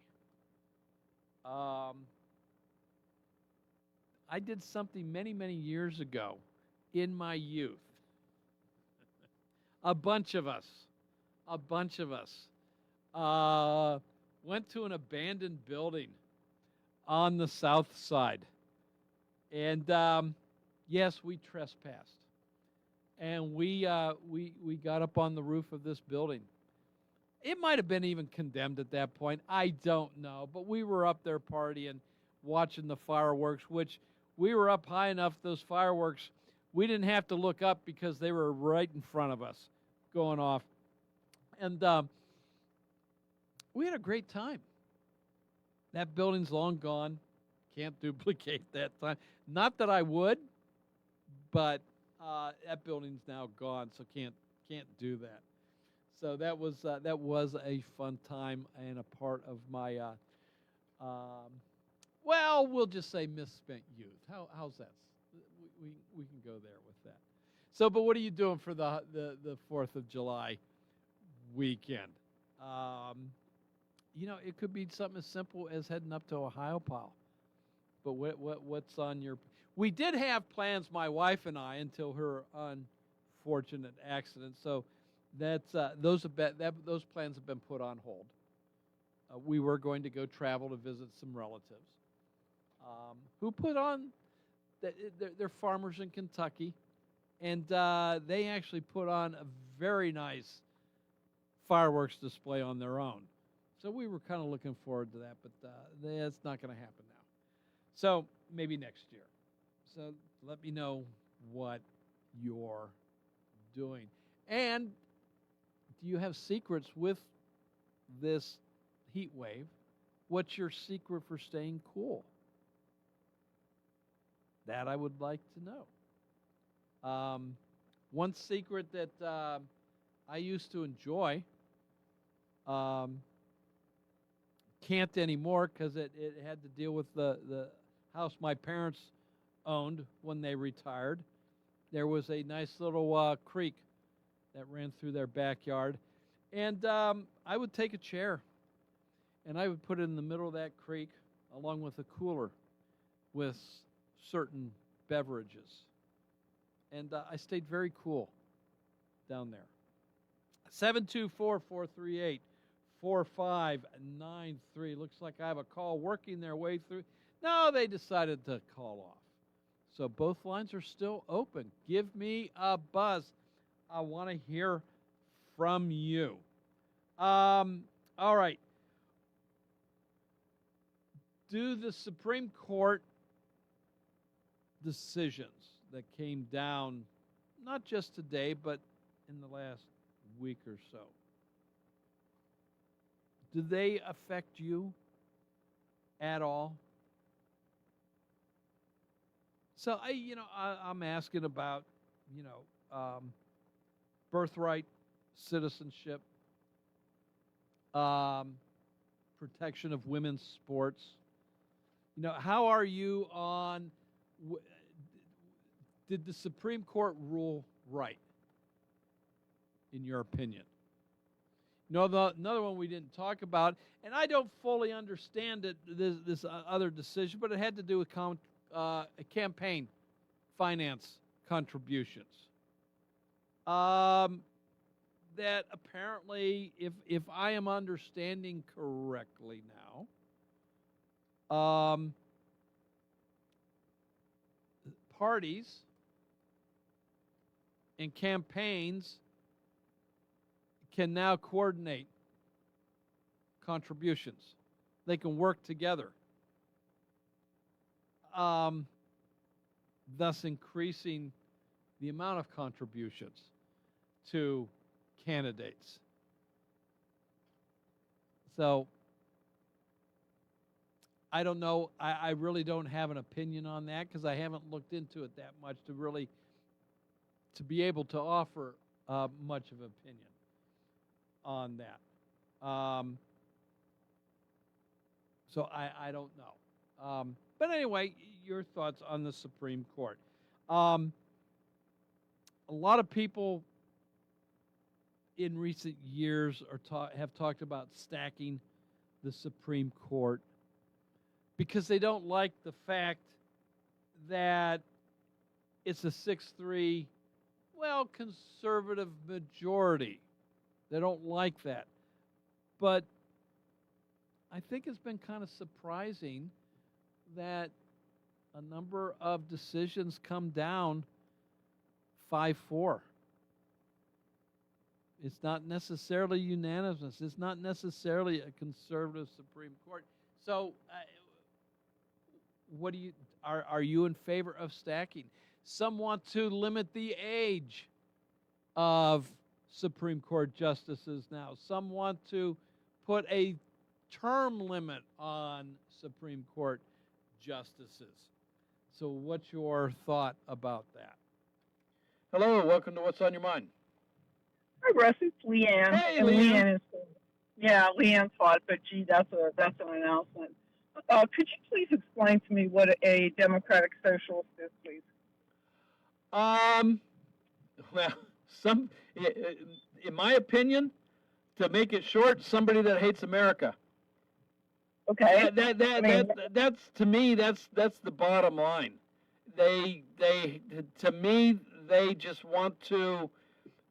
I did something many, many years ago in my youth. A bunch of us went to an abandoned building on the south side. And yes, we trespassed. And we got up on the roof of this building. It might have been even condemned at that point. I don't know. But we were up there partying, watching the fireworks, which we were up high enough, those fireworks, we didn't have to look up because they were right in front of us going off. And we had a great time. That building's long gone. Can't duplicate that time. Not that I would, but that building's now gone, so can't do that. So that was a fun time and a part of my well, we'll just say misspent youth. How's that? We can go there with that. So, but what are you doing for the 4th of July weekend? You know, it could be something as simple as heading up to Ohio Pile. But what's on your? We did have plans, my wife and I, until her unfortunate accident. So that's those plans have been put on hold. We were going to go travel to visit some relatives who put on. They're farmers in Kentucky, and they actually put on a very nice fireworks display on their own. So we were kind of looking forward to that, but that's not going to happen now. So maybe next year. So let me know what you're doing. And do you have secrets with this heat wave? What's your secret for staying cool? That I would like to know. One secret that I used to enjoy, can't anymore because it had to deal with the house my parents owned when they retired. There was a nice little creek that ran through their backyard. And I would take a chair and I would put it in the middle of that creek along with a cooler with certain beverages. And I stayed very cool down there. 724-438-4593. Looks like I have a call working their way through. No, they decided to call off. So both lines are still open. Give me a buzz. I want to hear from you. All right. Do the Supreme Court decisions that came down, not just today, but in the last week or so, do they affect you at all? So I'm asking about, birthright citizenship, protection of women's sports. How are you on? Did the Supreme Court rule right, in your opinion? Another one we didn't talk about, and I don't fully understand it. This other decision, but it had to do with campaign finance contributions. That apparently, if I am understanding correctly now, parties and campaigns can now coordinate contributions. They can work together, thus increasing the amount of contributions to candidates. So I don't know. I really don't have an opinion on that because I haven't looked into it that much to be able to offer much of an opinion on that. So I don't know. But anyway, your thoughts on the Supreme Court. A lot of people in recent years have talked about stacking the Supreme Court because they don't like the fact that it's a 6-3, conservative majority. They don't like that. But I think it's been kind of surprising that a number of decisions come down 5-4. It's not necessarily unanimous. It's not necessarily a conservative Supreme Court. So, what do you are you in favor of stacking? Some want to limit the age of Supreme Court justices now. Some want to put a term limit on Supreme Court justices. So what's your thought about that?
Hello, welcome to What's on Your Mind.
Hi, Russ. It's Leanne.
Hey,
and
Leanne.
Leanne thought, but gee, that's an announcement. Could you please explain to me what a democratic socialist is, please?
Well, in my opinion, to make it short, somebody that hates America.
Okay.
That's to me. That's the bottom line. They to me they just want to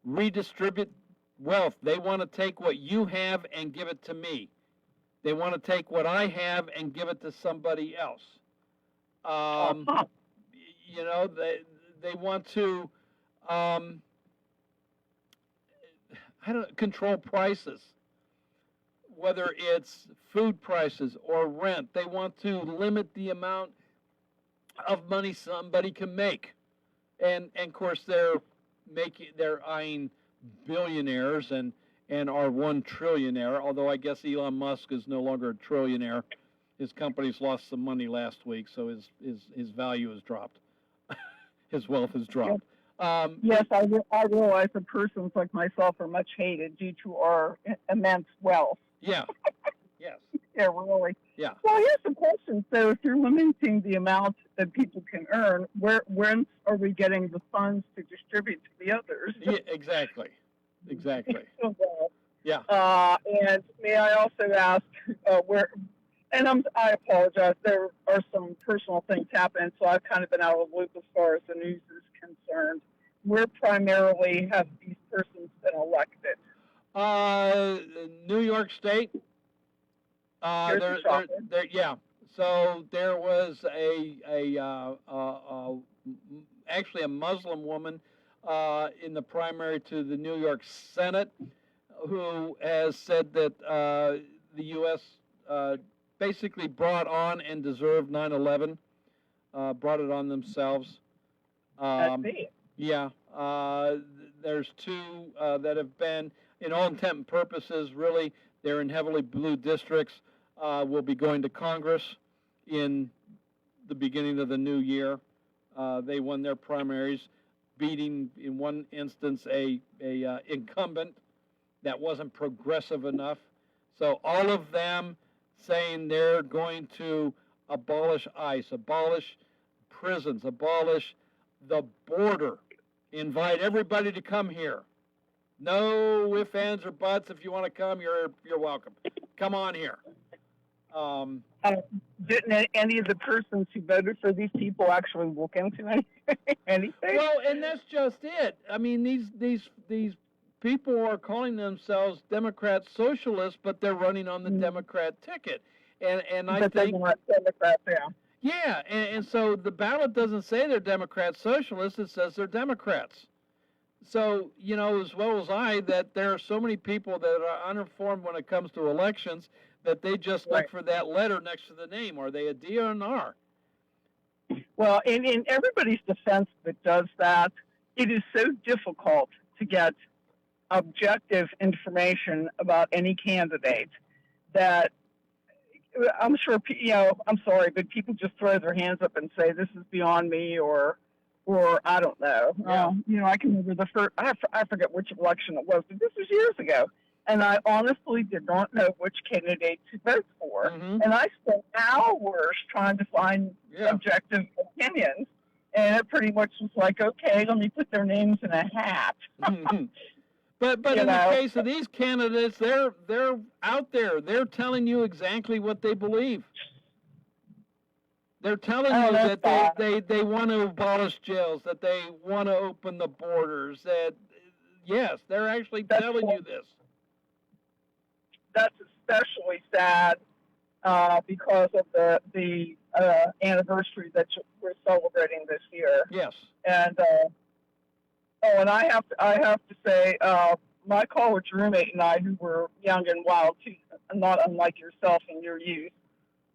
redistribute wealth. They want to take what you have and give it to me. They want to take what I have and give it to somebody else. You know, they want to control prices, whether it's food prices or rent. They want to limit the amount of money somebody can make, and of course they're eyeing billionaires and our one trillionaire. Although I guess Elon Musk is no longer a trillionaire. His company's lost some money last week, so his value has dropped. His wealth has dropped.
Yes, I realize that persons like myself are much hated due to our immense wealth.
Yeah. Yes.
Yeah, really.
Yeah.
Well, here's the question. So if you're limiting the amount that people can earn, when are we getting the funds to distribute to the others?
Yeah, exactly. Exactly. Yeah.
And may I also ask I apologize, there are some personal things happening, so I've kind of been out of the loop as far as the news is concerned. Where primarily have these persons been elected?
New York State. Yeah. So there was actually a Muslim woman in the primary to the New York Senate who has said that the U.S. Basically brought on and deserved 9/11, brought it on themselves.
I see.
Yeah. There's two that have been, in all intent and purposes, really, they're in heavily blue districts, will be going to Congress in the beginning of the new year. They won their primaries, beating, in one instance, a incumbent that wasn't progressive enough. So all of them saying they're going to abolish ICE, abolish prisons, abolish the border, invite everybody to come here. No ifs, ands, or buts. If you want to come, you're welcome. Come on here.
Didn't any of the persons who voted for these people actually look into anything?
Well, and that's just it. I mean, these people are calling themselves Democrat socialists, but they're running on the Democrat ticket. And I think
Democrats, yeah.
Yeah, and so the ballot doesn't say they're Democrat socialists, it says they're Democrats. So, you know, as well as I, that there are so many people that are uninformed when it comes to elections that they just look for that letter next to the name. Are they a D or an R?
Well, in everybody's defense that does that, it is so difficult to get objective information about any candidate that I'm sure, I'm sorry, but people just throw their hands up and say, this is beyond me, or I don't know.
Yeah.
I can remember I forget which election it was, but this was years ago. and I honestly did not know which candidate to vote for. And I spent hours trying to find objective opinions, and it pretty much was like, okay, let me put their names in a hat.
But in the case of these candidates, they're out there. They're telling you exactly what they believe. They're telling you that they want to abolish jails, that they want to open the borders, that, yes, they're actually telling you this.
That's especially sad because of the anniversary that we're celebrating this year.
Yes.
And and I have to say, my college roommate and I, who were young and wild too, not unlike yourself in your youth,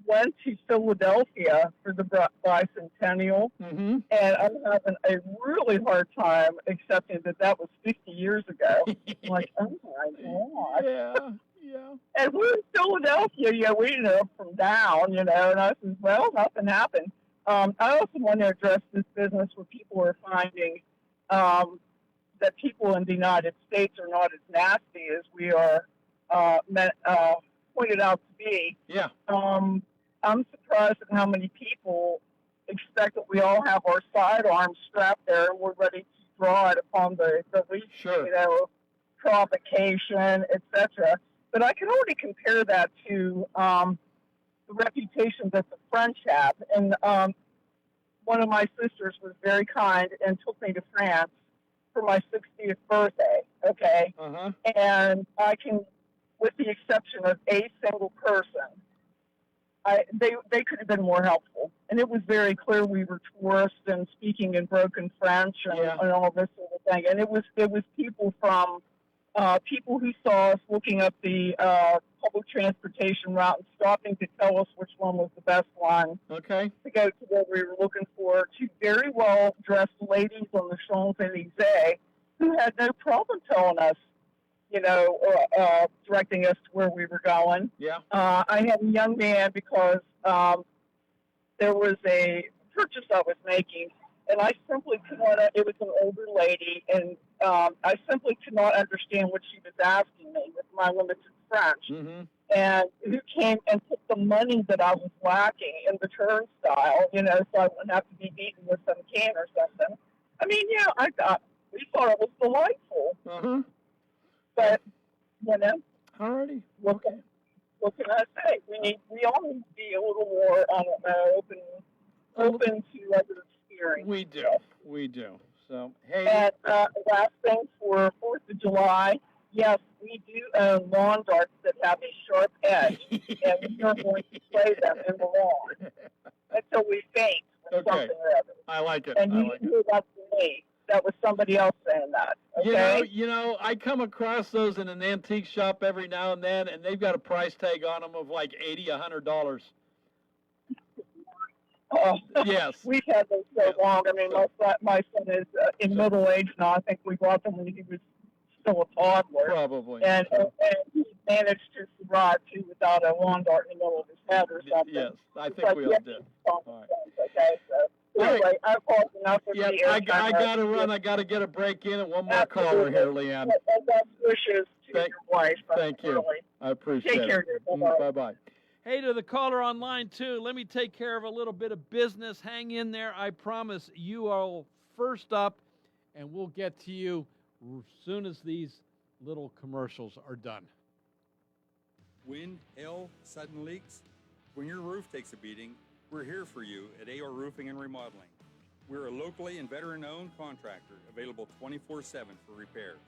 went to Philadelphia for the bicentennial, and I'm having a really hard time accepting that was 50 years ago. I'm like, oh my God.
Yeah.
And we're in Philadelphia, we didn't know up from down, and I said, well, nothing happened. I also want to address this business where people are finding that people in the United States are not as nasty as we are pointed out to be.
Yeah.
I'm surprised at how many people expect that we all have our sidearms strapped there and we're ready to draw it upon the least, provocation, etc. But I can only compare that to the reputation that the French have. And one of my sisters was very kind and took me to France for my 60th birthday, okay? And I can, with the exception of a single person, they could have been more helpful. And it was very clear we were tourists and speaking in broken French and all this sort of thing. And it was people from people who saw us looking up the public transportation route and stopping to tell us which one was the best one to go to what we were looking for, to very well-dressed ladies on the Champs-Élysées who had no problem telling us, directing us to where we were going.
Yeah.
I had a young man because there was a purchase I was making, and I simply could not, it was an older lady, and I simply could not understand what she was asking me with my limited French. And who came and put the money that I was lacking in the turnstile, so I wouldn't have to be beaten with some can or something. I mean, we thought it was delightful. But,
Alrighty.
What can I say? We all need to be a little more, open to other experiences.
We do. So, hey.
And last thing for 4th of July, yes, we do own lawn darts that have a sharp edge, and we are going to play them in the lawn until we faint with something or other.
I like it.
And you didn't hear that from me. That was somebody else saying that. Okay?
I come across those in an antique shop every now and then, and they've got a price tag on them of like $80, $100. Yes.
We've had those so long. I mean, my son is in middle age now. I think we bought them when he was still a toddler.
Probably.
And he managed to survive, too, without a lawn dart in the middle of his head or something.
Yes, I think we all did.
All right. Okay, so anyway, I've called enough of the
I got to run. I got to get a break in, and one more caller here, Leanne.
And best wishes to your wife.
Thank you.
Really.
I appreciate it.
Take care, dear.
Bye-bye.
Hey, to the caller online, too, let me take care of a little bit of business. Hang in there. I promise you are first up, and we'll get to you as soon as these little commercials are done.
Wind, hail, sudden leaks. When your roof takes a beating, we're here for you at AR Roofing and Remodeling. We're a locally and veteran-owned contractor, available 24/7 for repairs.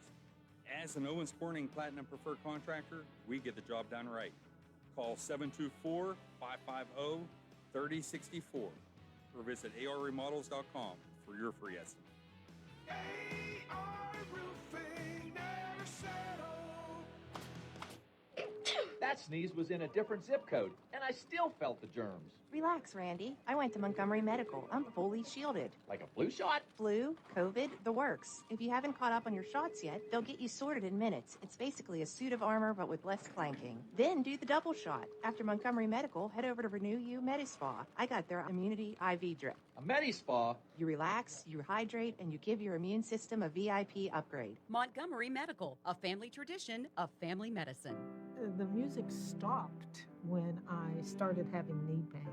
As an Owens Corning Platinum Preferred Contractor, we get the job done right. Call 724-550-3064 or visit arremodels.com for your free estimate.
AR Roofing, never settle.
That sneeze was in a different zip code, and I still felt the germs.
Relax, Randy. I went to Montgomery Medical. I'm fully shielded.
Like a flu shot?
Flu, COVID, the works. If you haven't caught up on your shots yet, they'll get you sorted in minutes. It's basically a suit of armor, but with less clanking. Then do the double shot. After Montgomery Medical, head over to Renew You Medispa. I got their immunity IV drip.
A Medispa?
You relax, you hydrate, and you give your immune system a VIP upgrade.
Montgomery Medical, a family tradition of family medicine.
The music stopped when I started having knee pain.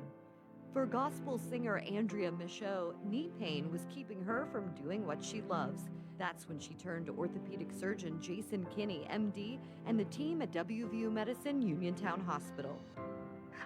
For gospel singer Andrea Michaud, knee pain was keeping her from doing what she loves. That's when she turned to orthopedic surgeon Jason Kinney, MD, and the team at WVU Medicine Uniontown Hospital.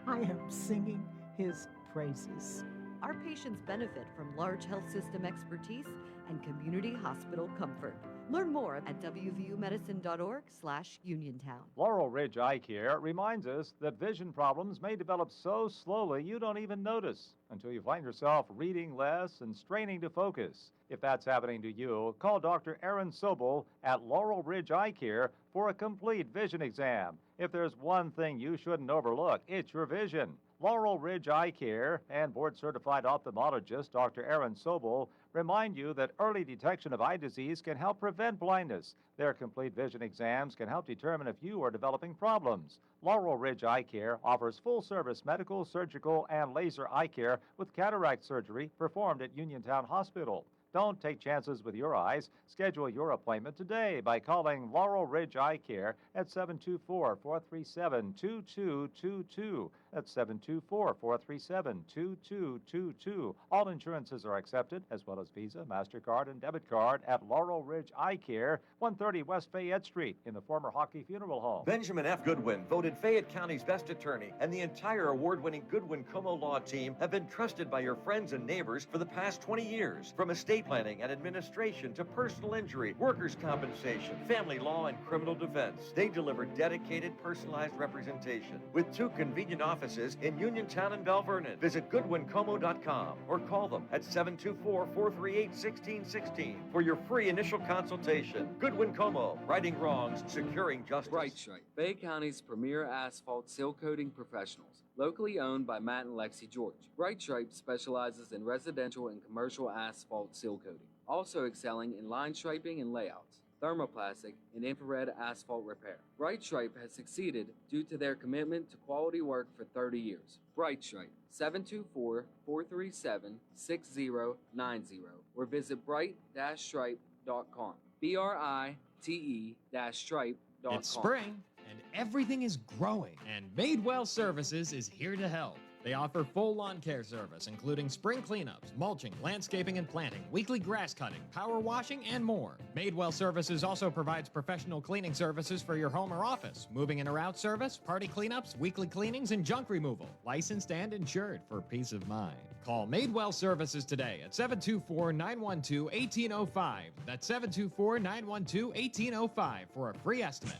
I am singing his praises.
Our patients benefit from large health system expertise and community hospital comfort. Learn more at wvumedicine.org/Uniontown.
Laurel Ridge Eye Care reminds us that vision problems may develop so slowly you don't even notice until you find yourself reading less and straining to focus. If that's happening to you, call Dr. Aaron Sobel at Laurel Ridge Eye Care for a complete vision exam. If there's one thing you shouldn't overlook, it's your vision. Laurel Ridge Eye Care and board-certified ophthalmologist Dr. Aaron Sobel remind you that early detection of eye disease can help prevent blindness. Their complete vision exams can help determine if you are developing problems. Laurel Ridge Eye Care offers full-service medical, surgical, and laser eye care with cataract surgery performed at Uniontown Hospital. Don't take chances with your eyes. Schedule your appointment today by calling Laurel Ridge Eye Care at 724-437-2222. That's 724-437-2222. All insurances are accepted, as well as Visa, MasterCard, and debit card at Laurel Ridge Eye Care, 130 West Fayette Street in the former Hockey Funeral Home.
Benjamin F. Goodwin, voted Fayette County's best attorney, and the entire award-winning Goodwin Como Law team have been trusted by your friends and neighbors for the past 20 years. From estate planning and administration to personal injury, workers' compensation, family law, and criminal defense, they deliver dedicated, personalized representation with 2 convenient offices in Uniontown and Bell Vernon. Visit GoodwinComo.com or call them at 724-438-1616 for your free initial consultation. Goodwin Como, righting wrongs, securing justice.
Bright Stripe, Fayette County's premier asphalt seal coating professionals. Locally owned by Matt and Lexi George. Bright Stripe specializes in residential and commercial asphalt seal coating, also excelling in line striping and layouts, thermoplastic, and infrared asphalt repair. Bright Stripe has succeeded due to their commitment to quality work for 30 years. Bright Stripe, 724-437-6090, or visit bright-stripe.com. BRITE-stripe.com.
It's spring, and everything is growing, and Madewell Services is here to help. They offer full lawn care service, including spring cleanups, mulching, landscaping and planting, weekly grass cutting, power washing, and more. Madewell Services also provides professional cleaning services for your home or office, moving in or out service, party cleanups, weekly cleanings, and junk removal. Licensed and insured for peace of mind. Call Madewell Services today at 724-912-1805. That's 724-912-1805 for a free estimate.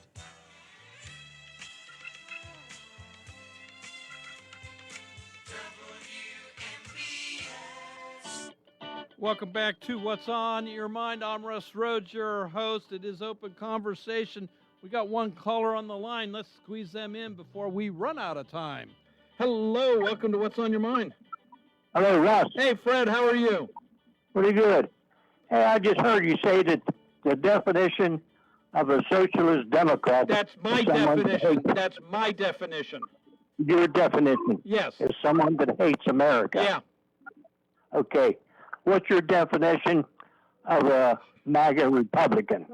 Welcome back to What's on Your Mind. I'm Russ Rhodes, your host. It is open conversation. We got one caller on the line. Let's squeeze them in before we run out of time. Hello, welcome to What's on Your Mind.
Hello, Russ.
Hey, Fred, how are you?
Pretty good. Hey, I just heard you say that the definition of a socialist Democrat.
That's my definition. That's my definition.
Your definition.
Yes.
Is someone that hates America.
Yeah.
Okay. What's your definition of a MAGA Republican?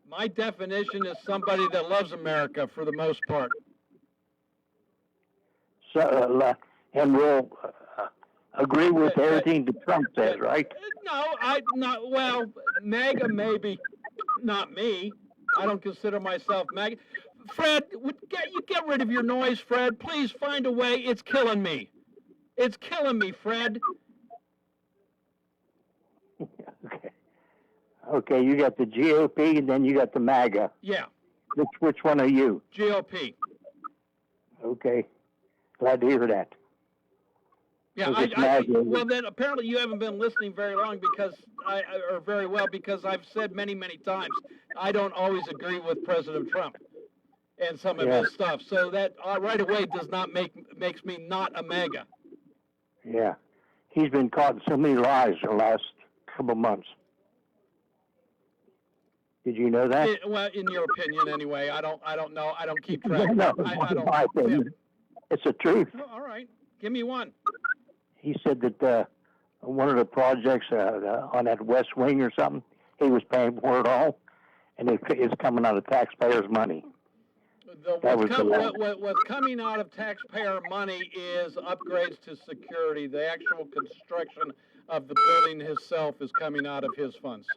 My definition is somebody that loves America for the most part.
So, and will agree with everything that Trump says, right?
No, well, MAGA maybe, not me. I don't consider myself MAGA. Fred, you get rid of your noise, Fred. Please find a way. It's killing me. It's killing me, Fred.
Okay, you got the GOP and then you got the MAGA.
Yeah.
Which one are you?
GOP.
Okay. Glad to hear that.
Yeah, well then apparently you haven't been listening very long or very well because I've said many, many times I don't always agree with President Trump.
and some of his stuff. So that right away does not makes me not a MAGA.
Yeah. He's been caught in so many lies the last couple months. Did you know that?
Well, in your opinion, anyway. I don't know. I don't keep track.
No,
I don't.
my opinion. It's the truth.
Oh, all right. Give me one.
He said that one of the projects on that West Wing or something, he was paying for it all, and it's coming out of taxpayers' money.
What's coming out of taxpayer money is upgrades to security. The actual construction of the building itself is coming out of his funds.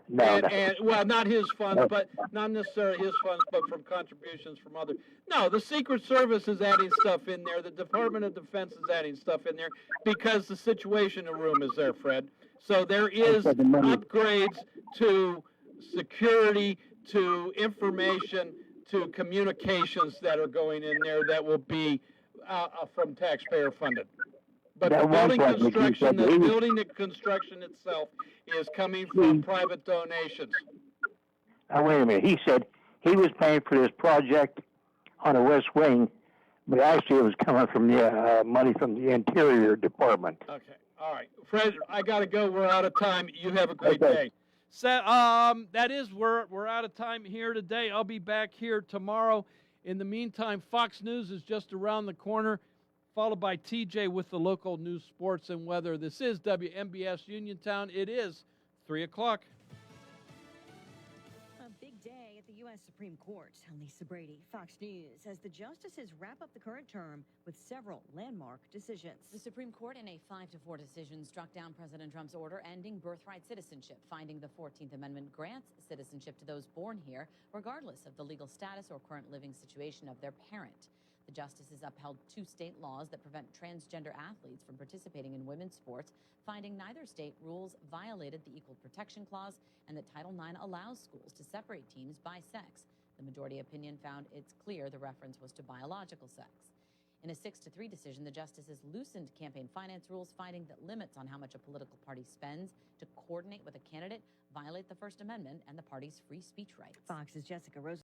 Well, not his funds, but not necessarily his funds, but from contributions from others. No, the Secret Service is adding stuff in there. The Department of Defense is adding stuff in there because the Situation Room is there, Fred. So there is upgrades to security, to information, to communications that are going in there that will be from taxpayer funded. But the building construction itself is coming from private donations.
Now, wait a minute. He said he was paying for this project on the West Wing, but actually it was coming from the money from the Interior Department.
Okay. All right. Fred, I got to go. We're out of time. You have a great day.
So, that is, we're out of time here today. I'll be back here tomorrow. In the meantime, Fox News is just around the corner, followed by TJ with the local news, sports, and weather. This is WMBS Uniontown. It is 3 o'clock.
A big day at the U.S. Supreme Court. I'm Lisa Brady, Fox News, as the justices wrap up the current term with several landmark decisions.
The Supreme Court, in a 5-4 decision, struck down President Trump's order ending birthright citizenship, finding the 14th Amendment grants citizenship to those born here, regardless of the legal status or current living situation of their parent. The justices upheld 2 state laws that prevent transgender athletes from participating in women's sports, finding neither state rules violated the Equal Protection Clause and that Title IX allows schools to separate teams by sex. The majority opinion found it's clear the reference was to biological sex. In a 6-3 decision, the justices loosened campaign finance rules, finding that limits on how much a political party spends to coordinate with a candidate violate the First Amendment and the party's free speech rights.
Fox's Jessica Rose.